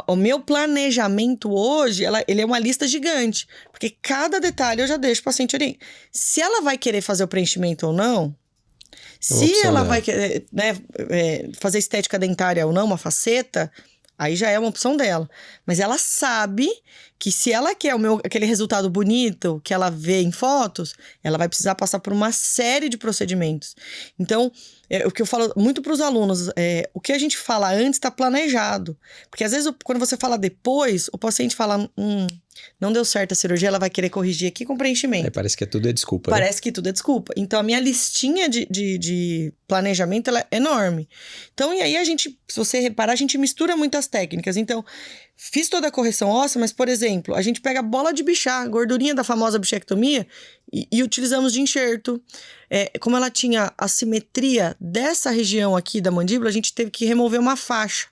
o meu planejamento hoje, ele é uma lista gigante. Porque cada detalhe eu já deixo o paciente ali. Se ela vai querer fazer o preenchimento ou não, se ela vai querer, né, fazer estética dentária ou não, uma faceta... Aí já é uma opção dela. Mas ela sabe que se ela quer aquele resultado bonito que ela vê em fotos, ela vai precisar passar por uma série de procedimentos. Então, o que eu falo muito para os alunos, o que a gente fala antes está planejado. Porque às vezes, quando você fala depois, o paciente fala, não deu certo a cirurgia, ela vai querer corrigir aqui com preenchimento. Aí parece que tudo é desculpa, né? Parece que tudo é desculpa. Então, a minha listinha de planejamento, ela é enorme. Então, e aí se você reparar, a gente mistura muitas técnicas. Então, fiz toda a correção óssea, mas, por exemplo, a gente pega a bola de bichar, gordurinha da famosa bichectomia, e utilizamos de enxerto. Como ela tinha a simetria dessa região aqui da mandíbula, a gente teve que remover uma faixa.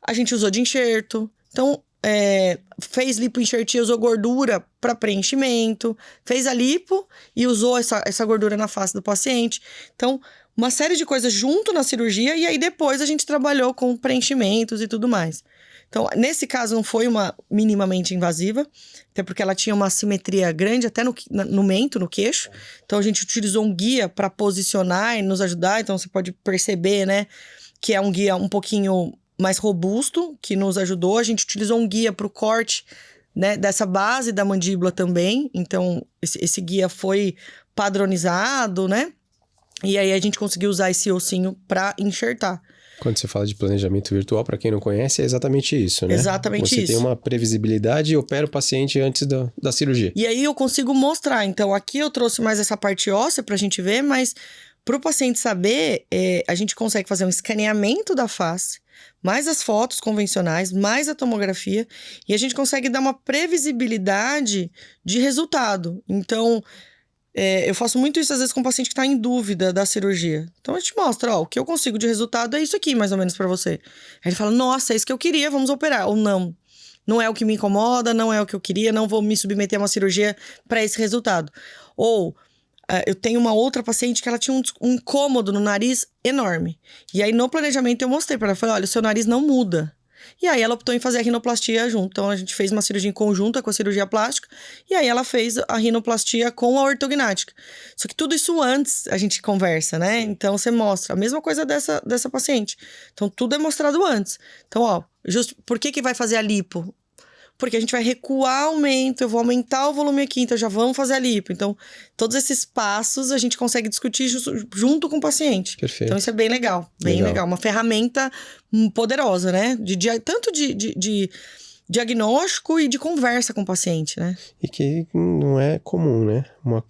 A gente usou de enxerto. Então, fez lipoenxertia, usou gordura para preenchimento, fez a lipo e usou essa gordura na face do paciente. Então, uma série de coisas junto na cirurgia e aí depois a gente trabalhou com preenchimentos e tudo mais. Então, nesse caso não foi uma minimamente invasiva, até porque ela tinha uma assimetria grande até no mento, no queixo. Então, a gente utilizou um guia para posicionar e nos ajudar. Então, você pode perceber, né, que é um guia um pouquinho mais robusto, que nos ajudou. A gente utilizou um guia para o corte, né, dessa base da mandíbula também. Então, esse guia foi padronizado, né? E aí a gente conseguiu usar esse ossinho para enxertar. Quando você fala de planejamento virtual, para quem não conhece, é exatamente isso, né? Exatamente você isso. Você tem uma previsibilidade e opera o paciente antes da cirurgia. E aí eu consigo mostrar. Então, aqui eu trouxe mais essa parte óssea pra gente ver, mas pro paciente saber, a gente consegue fazer um escaneamento da face, mais as fotos convencionais, mais a tomografia, e a gente consegue dar uma previsibilidade de resultado. Então, eu faço muito isso às vezes com um paciente que está em dúvida da cirurgia. Então, a gente mostra, o que eu consigo de resultado é isso aqui, mais ou menos, para você. Aí ele fala, nossa, é isso que eu queria, vamos operar. Ou não, não é o que me incomoda, não é o que eu queria, não vou me submeter a uma cirurgia para esse resultado. Ou eu tenho uma outra paciente que ela tinha um incômodo no nariz enorme. E aí, no planejamento, eu mostrei para ela. Falei, olha, o seu nariz não muda. E aí, ela optou em fazer a rinoplastia junto. Então, a gente fez uma cirurgia em conjunta com a cirurgia plástica. E aí, ela fez a rinoplastia com a ortognática. Só que tudo isso antes a gente conversa, né? Então, você mostra a mesma coisa dessa paciente. Então, tudo é mostrado antes. Então, por que vai fazer a lipo? Porque a gente vai recuar aumento, eu vou aumentar o volume aqui, então já vamos fazer a lipo. Então, todos esses passos a gente consegue discutir junto com o paciente. Perfeito. Então, isso é bem legal, bem legal. Uma ferramenta poderosa, né? Tanto de diagnóstico e de conversa com o paciente, né? E que não é comum, né?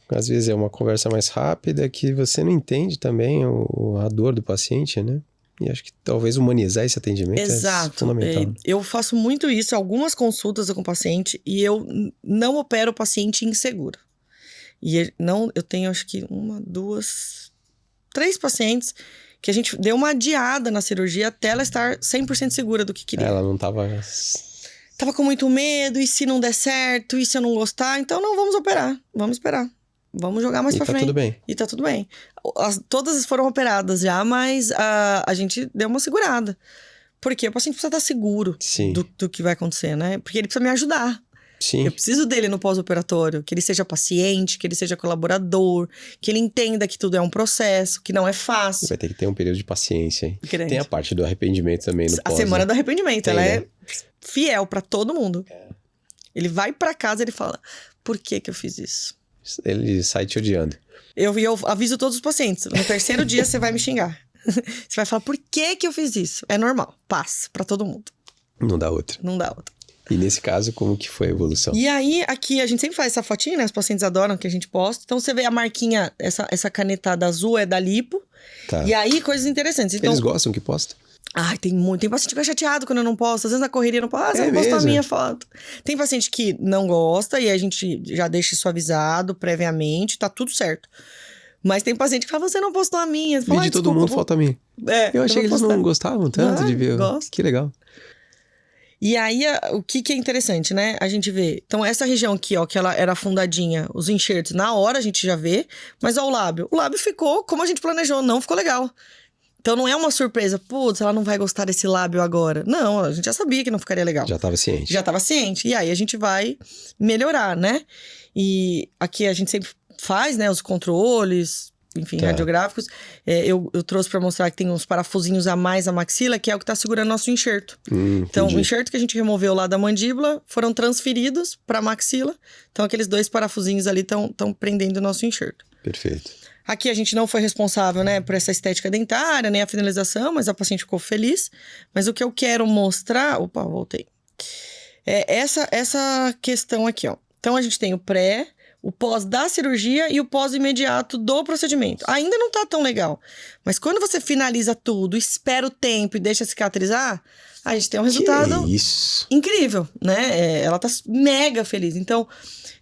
Às vezes é uma conversa mais rápida que você não entende também a dor do paciente, né? E acho que talvez humanizar esse atendimento é fundamental. Eu faço muito isso, algumas consultas com o paciente, e eu não opero o paciente inseguro. Eu tenho acho que 1, 2, 3 pacientes que a gente deu uma adiada na cirurgia até ela estar 100% segura do que queria. Ela não estava... Tava com muito medo, e se não der certo, e se eu não gostar? Então não, vamos operar, vamos esperar. Vamos jogar mais pra frente. E tá tudo bem. E tá tudo bem. Todas foram operadas já, mas a gente deu uma segurada. Porque o paciente precisa estar seguro do que vai acontecer, né? Porque ele precisa me ajudar. Sim. Eu preciso dele no pós-operatório. Que ele seja paciente, que ele seja colaborador, que ele entenda que tudo é um processo, que não é fácil. E vai ter que ter um período de paciência, hein? Grande. Tem a parte do arrependimento também no pós. A semana do arrependimento, ela né? é fiel pra todo mundo. Ele vai pra casa e ele fala, por que eu fiz isso? Ele sai te odiando. Eu aviso todos os pacientes. No terceiro dia você vai me xingar. Você vai falar, por que eu fiz isso? É normal, passa pra todo mundo. Não dá outra. Não dá outra. E nesse caso, como que foi a evolução? E aí, aqui a gente sempre faz essa fotinha, né? Os pacientes adoram que a gente posta. Então, você vê a marquinha, essa canetada azul é da lipo. Tá. E aí, coisas interessantes. Então, eles gostam que posta? Ai, tem paciente que fica chateado quando eu não posto. Às vezes na correria eu não posto. Você não postou a minha foto. Tem paciente que não gosta e a gente já deixa isso avisado previamente, tá tudo certo. Mas tem paciente que fala, você não postou a minha. Você fala, Vídeo de todo mundo, falta a minha. Eu achei que eles não gostavam tanto de ver. Gosto. Que legal. E aí, o que é interessante, né? A gente vê. Então, essa região aqui, ó, que ela era afundadinha, os enxertos, na hora a gente já vê. Mas, ó, o lábio. O lábio ficou como a gente planejou, não ficou legal. Então, não é uma surpresa. Putz, ela não vai gostar desse lábio agora. Não, a gente já sabia que não ficaria legal. Já estava ciente. Já estava ciente. E aí, a gente vai melhorar, né? E aqui a gente sempre faz, né, os controles. enfim, radiográficos. Eu trouxe para mostrar que tem uns parafusinhos a mais na maxila, que é o que está segurando nosso enxerto. Então, o enxerto que a gente removeu lá da mandíbula foram transferidos para a maxila. Então, aqueles 2 parafusinhos ali estão prendendo o nosso enxerto. Perfeito. Aqui a gente não foi responsável, né, por essa estética dentária, nem a finalização, mas a paciente ficou feliz. Mas o que eu quero mostrar... Opa, voltei. É essa questão aqui, ó. Então, a gente tem o pré, o pós da cirurgia e o pós imediato do procedimento. Ainda não tá tão legal. Mas quando você finaliza tudo, espera o tempo e deixa cicatrizar, a gente tem um resultado incrível, né? Ela tá mega feliz. Então...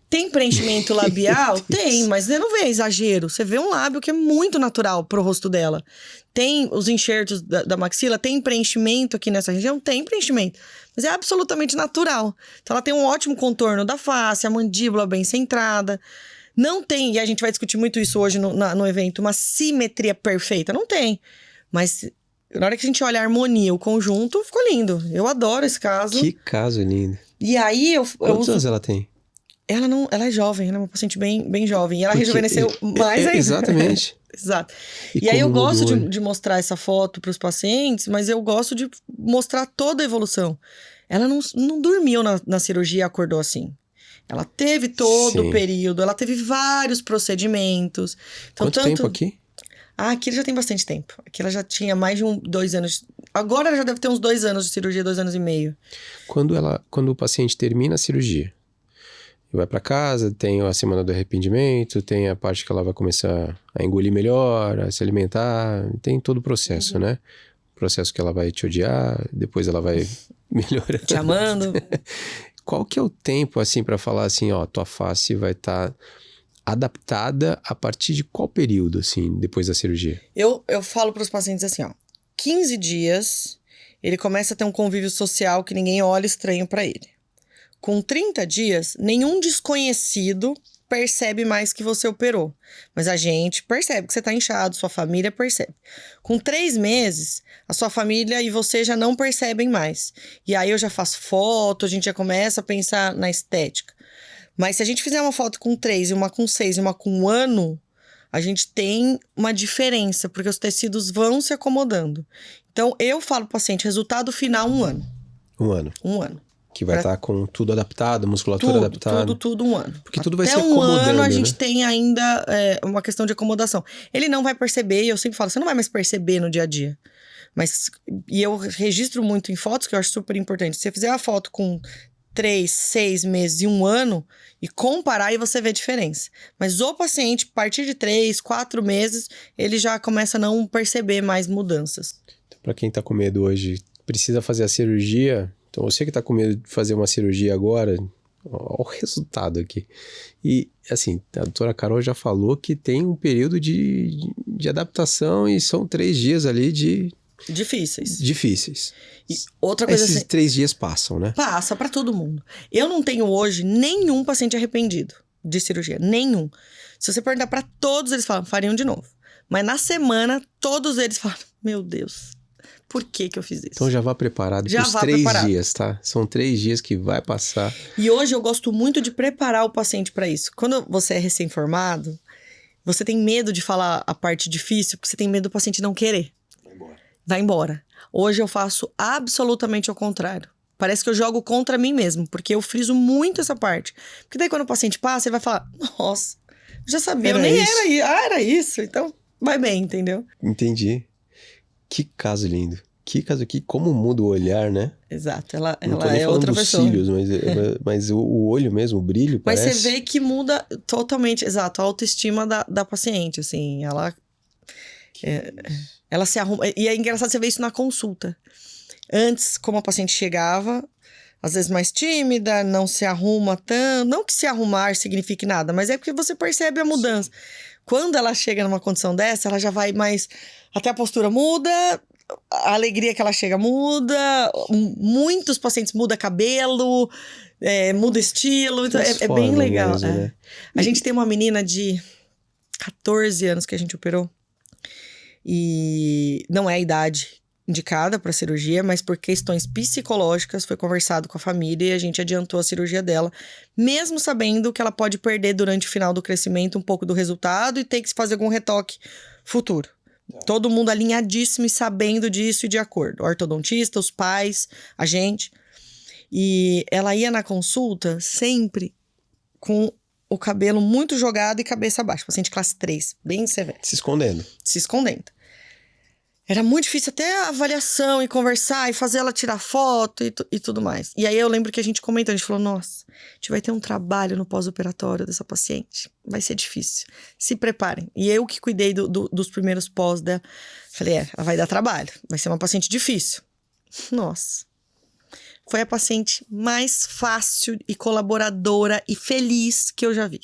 Tem preenchimento labial? Tem, mas você não vê exagero. Você vê um lábio que é muito natural pro rosto dela. Tem os enxertos da maxila, tem preenchimento aqui nessa região? Tem preenchimento. Mas é absolutamente natural. Então, ela tem um ótimo contorno da face, a mandíbula bem centrada. Não tem, e a gente vai discutir muito isso hoje no evento, uma simetria perfeita. Não tem. Mas na hora que a gente olha a harmonia, o conjunto, ficou lindo. Eu adoro esse caso. Que caso lindo. E aí, Quantos anos ela tem? Ela é jovem, ela é uma paciente bem jovem. E ela rejuvenesceu mais ainda. Exatamente. Exato. E aí eu gosto de mostrar essa foto para os pacientes, mas eu gosto de mostrar toda a evolução. Ela não dormiu na cirurgia e acordou assim. Ela teve todo o período, ela teve vários procedimentos. Então, quanto tempo aqui? Aqui ela já tem bastante tempo. Aqui ela já tinha mais de 2 anos. Agora ela já deve ter uns 2 anos de cirurgia, 2 anos e meio. Quando o paciente termina a cirurgia, vai para casa, tem a semana do arrependimento, tem a parte que ela vai começar a engolir melhor, a se alimentar, tem todo o processo, né? O processo que ela vai te odiar, depois ela vai melhorando. Te amando. Qual que é o tempo, assim, para falar assim, ó, tua face vai estar adaptada a partir de qual período, assim, depois da cirurgia? Eu falo para os pacientes assim, ó, 15 dias, ele começa a ter um convívio social que ninguém olha estranho para ele. Com 30 dias, nenhum desconhecido percebe mais que você operou. Mas a gente percebe que você tá inchado, sua família percebe. Com 3 meses, a sua família e você já não percebem mais. E aí eu já faço foto, a gente já começa a pensar na estética. Mas se a gente fizer uma foto com 3, e uma com 6 e uma com 1 ano, a gente tem uma diferença, porque os tecidos vão se acomodando. Então, eu falo pro paciente, resultado final, 1 ano. 1 ano. 1 ano. Que vai estar com tudo adaptado, musculatura adaptada. Tudo 1 ano. Porque tudo vai se acomodando. acomodando, Até 1 ano a gente né? tem ainda uma questão de acomodação. Ele não vai perceber, e eu sempre falo, você não vai mais perceber no dia a dia. E eu registro muito em fotos, que eu acho super importante. Se você fizer a foto com 3, 6 meses e 1 ano, e comparar, aí você vê a diferença. Mas o paciente, a partir de 3, 4 meses, ele já começa a não perceber mais mudanças. Então, para quem tá com medo hoje, precisa fazer a cirurgia. Então, você que tá com medo de fazer uma cirurgia agora, olha o resultado aqui. E, assim, a doutora Carol já falou que tem um período de adaptação e são 3 dias ali de... Difíceis. E outra coisa Esses assim, 3 dias passam, né? Passa pra todo mundo. Eu não tenho hoje nenhum paciente arrependido de cirurgia. Nenhum. Se você perguntar pra todos, eles falam, fariam de novo. Mas na semana, todos eles falam, meu Deus... Por que eu fiz isso? Então já vá preparado para os 3 dias, tá? São 3 dias que vai passar. E hoje eu gosto muito de preparar o paciente para isso. Quando você é recém-formado, você tem medo de falar a parte difícil, porque você tem medo do paciente não querer. Vai embora. Hoje eu faço absolutamente ao contrário. Parece que eu jogo contra mim mesmo, porque eu friso muito essa parte. Porque daí quando o paciente passa, ele vai falar, nossa, eu já sabia, era isso. Então, vai bem, entendeu? Entendi. Que caso lindo. Que caso aqui, como muda o olhar, né? Exato, ela é outra pessoa. Cílios, mas o olho mesmo, o brilho, mas parece... você vê que muda totalmente, exato, a autoestima da paciente, assim, ela se arruma. E é engraçado você ver isso na consulta. Antes, como a paciente chegava, às vezes mais tímida, não se arruma tanto, não que se arrumar signifique nada, mas é porque você percebe a mudança. Quando ela chega numa condição dessa, ela já vai mais... Até a postura muda, a alegria que ela chega muda, muitos pacientes mudam cabelo, muda estilo, então é bem legal. Mesmo, né? A gente tem uma menina de 14 anos que a gente operou, e não é a idade, indicada para cirurgia, mas por questões psicológicas foi conversado com a família e a gente adiantou a cirurgia dela, mesmo sabendo que ela pode perder durante o final do crescimento um pouco do resultado e ter que fazer algum retoque futuro. Todo mundo alinhadíssimo e sabendo disso e de acordo. O ortodontista, os pais, a gente. E ela ia na consulta sempre com o cabelo muito jogado e cabeça baixa. Paciente classe 3, bem severo. Se escondendo. Se escondendo. Era muito difícil até a avaliação e conversar e fazer ela tirar foto e tudo mais. E aí eu lembro que a gente comentou, a gente falou, nossa, a gente vai ter um trabalho no pós-operatório dessa paciente. Vai ser difícil. Se preparem. E eu que cuidei dos primeiros pós dela, falei, ela vai dar trabalho. Vai ser uma paciente difícil. Nossa. Foi a paciente mais fácil e colaboradora e feliz que eu já vi.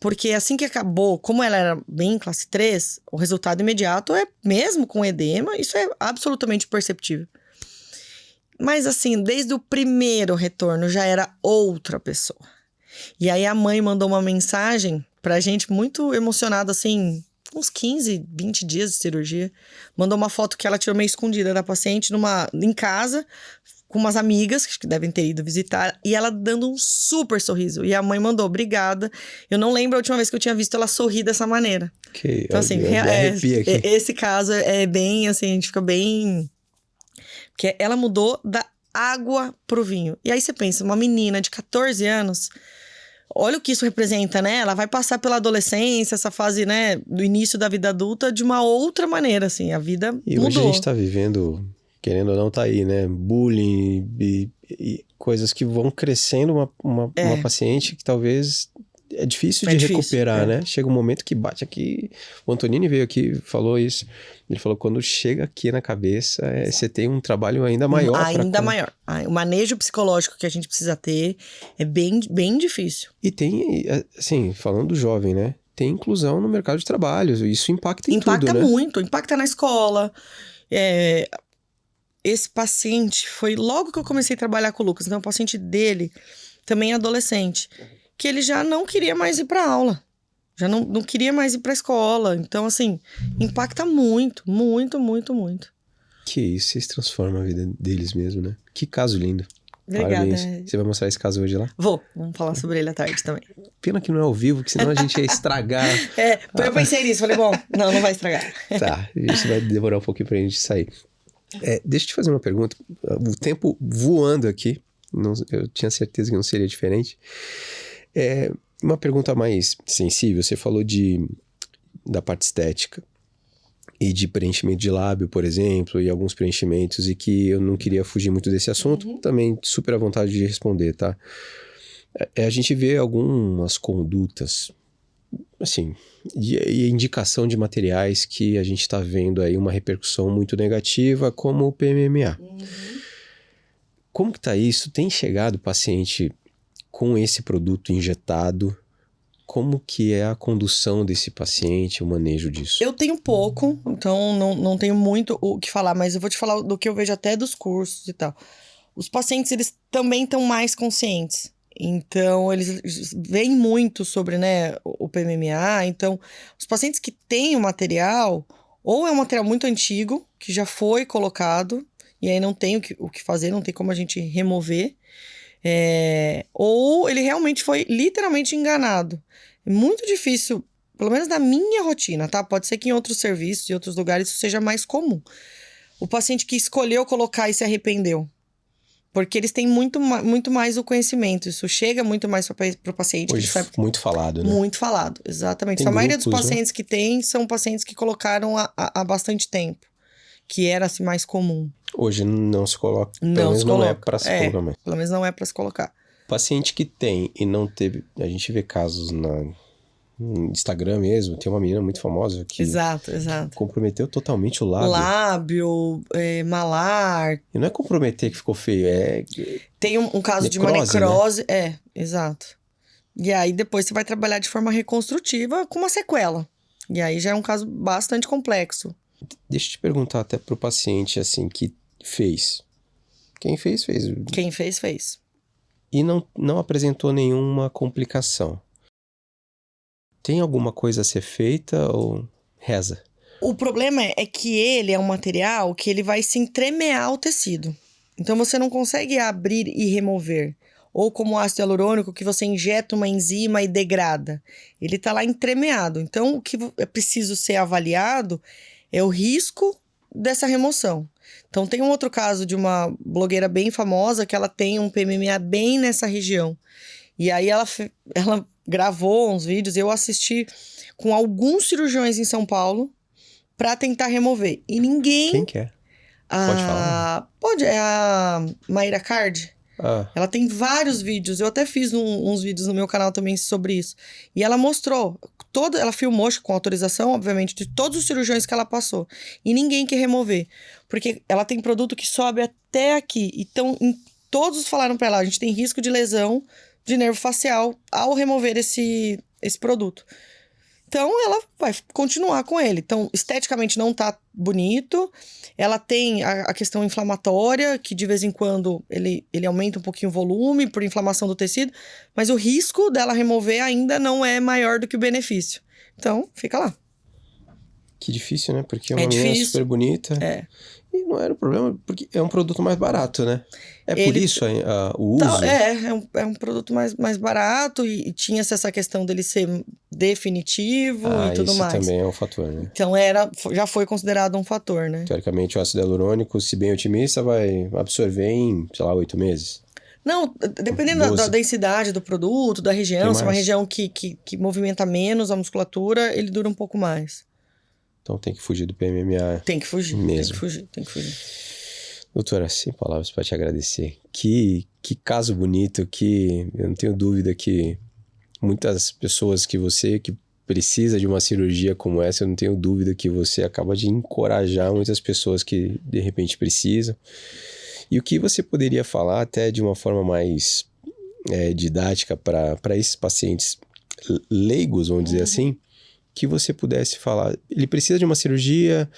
Porque assim que acabou, como ela era bem classe 3, o resultado imediato é, mesmo com edema, isso é absolutamente perceptível. Mas assim, desde o primeiro retorno já era outra pessoa. E aí a mãe mandou uma mensagem pra gente muito emocionada, assim, uns 15, 20 dias de cirurgia. Mandou uma foto que ela tirou meio escondida da paciente em casa, com umas amigas que devem ter ido visitar, e ela dando um super sorriso. E a mãe mandou, obrigada. Eu não lembro a última vez que eu tinha visto ela sorrir dessa maneira. Então, assim, esse caso é bem, assim, a gente fica bem... Porque ela mudou da água pro vinho. E aí você pensa, uma menina de 14 anos, olha o que isso representa, né? Ela vai passar pela adolescência, essa fase, né, do início da vida adulta, de uma outra maneira, assim, a vida mudou. E hoje a gente tá vivendo... Querendo ou não, tá aí, né? Bullying e coisas que vão crescendo uma paciente que talvez é difícil de recuperar, né? Chega um momento que bate aqui. O Antonini veio aqui e falou isso. Ele falou, quando chega aqui na cabeça, você tem um trabalho ainda maior. Ainda maior. O manejo psicológico que a gente precisa ter é bem, bem difícil. E tem, assim, falando do jovem, né? Tem inclusão no mercado de trabalho. Isso impacta em tudo, né? Impacta muito. Impacta na escola. Esse paciente foi logo que eu comecei a trabalhar com o Lucas. Então, o paciente dele também é adolescente. Que ele já não queria mais ir para aula. Já não queria mais ir para escola. Então, assim, impacta muito, muito, muito, muito. Que isso, vocês transformam a vida deles mesmo, né? Que caso lindo. Obrigada. Parabéns. Você vai mostrar esse caso hoje lá? Vamos falar sobre ele à tarde também. Pena que não é ao vivo, que senão a gente ia estragar. Eu pensei nisso. Falei, bom, não vai estragar. Tá, isso vai demorar um pouquinho pra gente sair. Deixa eu te fazer uma pergunta. O tempo voando aqui, eu tinha certeza que não seria diferente. Uma pergunta mais sensível. Você falou da parte estética e de preenchimento de lábio, por exemplo, e alguns preenchimentos, e que eu não queria fugir muito desse assunto. Também super à vontade de responder, tá? A gente vê algumas condutas, assim, e indicação de materiais que a gente está vendo aí uma repercussão muito negativa, como o PMMA. Como que tá isso? Tem chegado o paciente com esse produto injetado? Como que é a condução desse paciente, o manejo disso? Eu tenho pouco, então não tenho muito o que falar, mas eu vou te falar do que eu vejo até dos cursos e tal. Os pacientes, eles também estão mais conscientes. Então, eles veem muito sobre, né, o PMMA. Então, os pacientes que têm o material, ou é um material muito antigo, que já foi colocado, e aí não tem o que fazer, não tem como a gente remover. Ou ele realmente foi literalmente enganado. É muito difícil, pelo menos na minha rotina, tá? Pode ser que em outros serviços, em outros lugares, isso seja mais comum. O paciente que escolheu colocar e se arrependeu. Porque eles têm muito mais o conhecimento. Isso chega muito mais para o paciente. Hoje muito falado, né? Muito falado, exatamente. Tem A maioria grupos, dos pacientes que tem são pacientes que colocaram há bastante tempo. Que era assim, mais comum. Hoje não se coloca. Pelo menos não é para se colocar mais. Pelo menos não é para se colocar. Paciente que tem e não teve... A gente vê casos no Instagram mesmo. Tem uma menina muito famosa que... Exato. comprometeu totalmente o lábio. Lábio, malar. E não é comprometer que ficou feio, Tem um caso necrose, de uma necrose. né? Exato. E aí depois você vai trabalhar de forma reconstrutiva com uma sequela. E aí já é um caso bastante complexo. Deixa eu te perguntar até pro paciente, assim, que fez. Quem fez, fez. Quem fez, fez. E não apresentou nenhuma complicação. Tem alguma coisa a ser feita ou reza? O problema é que ele é um material que ele vai se entremear o tecido. Então, você não consegue abrir e remover. Ou como o ácido hialurônico, que você injeta uma enzima e degrada. Ele está lá entremeado. Então, o que é preciso ser avaliado é o risco dessa remoção. Então, tem um outro caso de uma blogueira bem famosa que ela tem um PMMA bem nessa região. E aí, ela gravou uns vídeos e eu assisti com alguns cirurgiões em São Paulo para tentar remover. E ninguém... Quem que é? Pode falar? Pode, é a Mayra Card. Ela tem vários vídeos. Eu até fiz uns vídeos no meu canal também sobre isso. E ela mostrou, ela filmou com autorização, obviamente, de todos os cirurgiões que ela passou. E ninguém quer remover. Porque ela tem produto que sobe até aqui. Então, todos falaram para ela, a gente tem risco de lesão de nervo facial ao remover esse produto. Então, ela vai continuar com ele. Então, esteticamente não tá bonito. Ela tem a questão inflamatória, que de vez em quando ele aumenta um pouquinho o volume por inflamação do tecido. Mas o risco dela remover ainda não é maior do que o benefício. Então, fica lá. Que difícil, né? Porque é uma menina super bonita. E não era o problema, porque é um produto mais barato, né? Por isso o uso? É um produto mais barato e tinha essa questão dele ser definitivo e tudo mais. Isso também é um fator, né? Então, já foi considerado um fator, né? Teoricamente, o ácido hialurônico, se bem otimista, vai absorver em, 8 meses. Não, dependendo da densidade do produto, da região, se é uma região que movimenta menos a musculatura, ele dura um pouco mais. Então tem que fugir do PMMA. Tem que fugir, mesmo. Tem que fugir. Doutora, sem palavras para te agradecer. Que caso bonito, eu não tenho dúvida que muitas pessoas que precisa de uma cirurgia como essa, eu não tenho dúvida que você acaba de encorajar muitas pessoas que de repente precisam. E o que você poderia falar até de uma forma mais didática para esses pacientes leigos, vamos dizer assim, que você pudesse falar, ele precisa de uma cirurgia,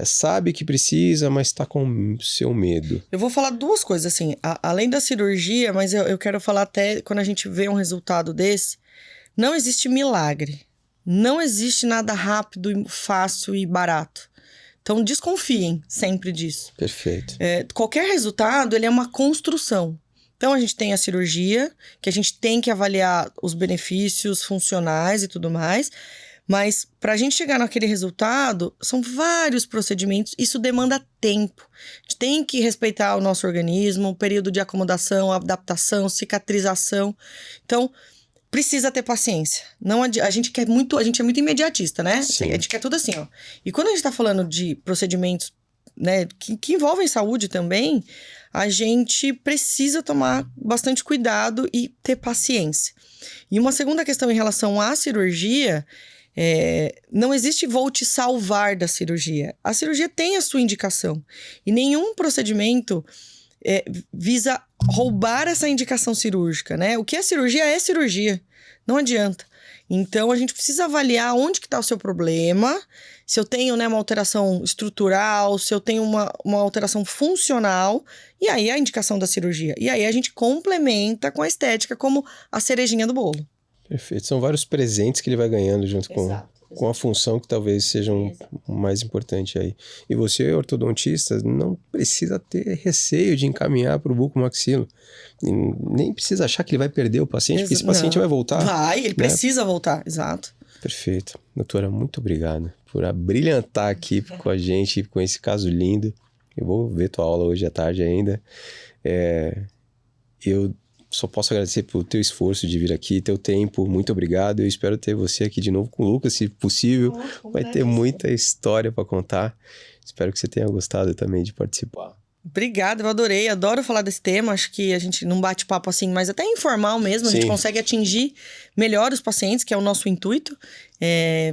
sabe que precisa, mas está com seu medo. Eu vou falar duas coisas, assim, além da cirurgia, mas eu quero falar até quando a gente vê um resultado desse, não existe milagre, não existe nada rápido, fácil e barato. Então, desconfiem sempre disso. Perfeito. Qualquer resultado, ele é uma construção. Então, a gente tem a cirurgia, que a gente tem que avaliar os benefícios funcionais e tudo mais. Mas para a gente chegar naquele resultado, são vários procedimentos, isso demanda tempo. A gente tem que respeitar o nosso organismo, o período de acomodação, adaptação, cicatrização. Então, precisa ter paciência. A gente é muito imediatista, né? Sim. A gente quer tudo assim, ó. E quando a gente está falando de procedimentos, né, que envolvem saúde também, a gente precisa tomar bastante cuidado e ter paciência. E uma segunda questão em relação à cirurgia... não existe vou te salvar da cirurgia. A cirurgia tem a sua indicação. E nenhum procedimento visa roubar essa indicação cirúrgica, né? O que é cirurgia. Não adianta. Então, a gente precisa avaliar onde que está o seu problema. Se eu tenho, né, uma alteração estrutural, se eu tenho uma alteração funcional. E aí, a indicação da cirurgia. E aí, a gente complementa com a estética como a cerejinha do bolo. Perfeito. São vários presentes que ele vai ganhando junto com a função que talvez seja o mais importante aí. E você, ortodontista, não precisa ter receio de encaminhar para o bucomaxilo. Nem precisa achar que ele vai perder o paciente, porque esse paciente vai voltar. Ele precisa voltar, exato. Perfeito. Doutora, muito obrigado por brilhantar aqui com a gente, com esse caso lindo. Eu vou ver tua aula hoje à tarde ainda. Eu só posso agradecer pelo teu esforço de vir aqui, teu tempo, muito obrigado. Eu espero ter você aqui de novo com o Lucas, se possível. Vai ter muita história para contar. Espero que você tenha gostado também de participar. Obrigada, eu adoro falar desse tema. Acho que a gente não bate papo assim, mas até informal mesmo. A gente consegue atingir melhor os pacientes, que é o nosso intuito.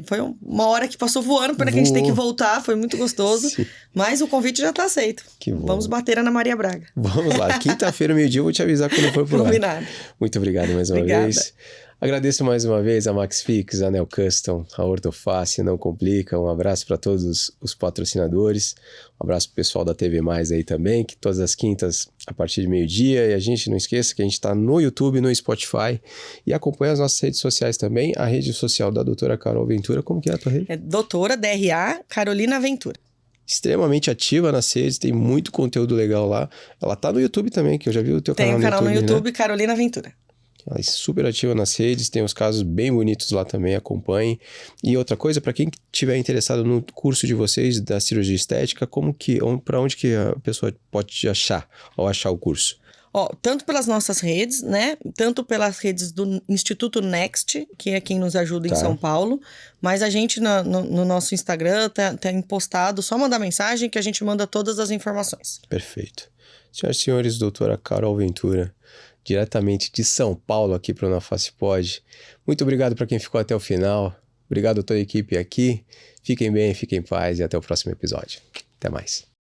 Foi uma hora que passou voando, pena que a gente tem que voltar, foi muito gostoso. Sim. Mas o convite já está aceito. Que bom. Vamos bater a Ana Maria Braga. Vamos lá, quinta-feira, meio-dia, eu vou te avisar quando for por lá. Combinado. Muito obrigado mais uma vez. Agradeço mais uma vez a MaxFix, a Neo Custom, a Ortoface, Não Complica. Um abraço para todos os patrocinadores. Um abraço pro pessoal da TV Mais aí também, que todas as quintas a partir de meio-dia. E a gente não esqueça que a gente está no YouTube, no Spotify e acompanha as nossas redes sociais também. A rede social da doutora Carol Ventura, como que é a tua rede? É doutora DRA Carolina Ventura. Extremamente ativa nas redes, tem muito conteúdo legal lá. Ela tá no YouTube também, que eu já vi o teu canal no YouTube. Tem o canal no YouTube, né? Carolina Ventura. Ela é super ativa nas redes, tem uns casos bem bonitos lá também, acompanhem. E outra coisa, para quem estiver interessado no curso de vocês da cirurgia estética, para onde que a pessoa pode te achar ao achar o curso? Tanto pelas nossas redes, né? Tanto pelas redes do Instituto Next, que é quem nos ajuda em São Paulo. Mas a gente, no nosso Instagram, tem postado, só mandar mensagem que a gente manda todas as informações. Perfeito. Senhoras e senhores, doutora Carol Ventura, diretamente de São Paulo aqui para o Na Face Pod. Muito obrigado para quem ficou até o final. Obrigado a toda a equipe aqui. Fiquem bem, fiquem em paz e até o próximo episódio. Até mais.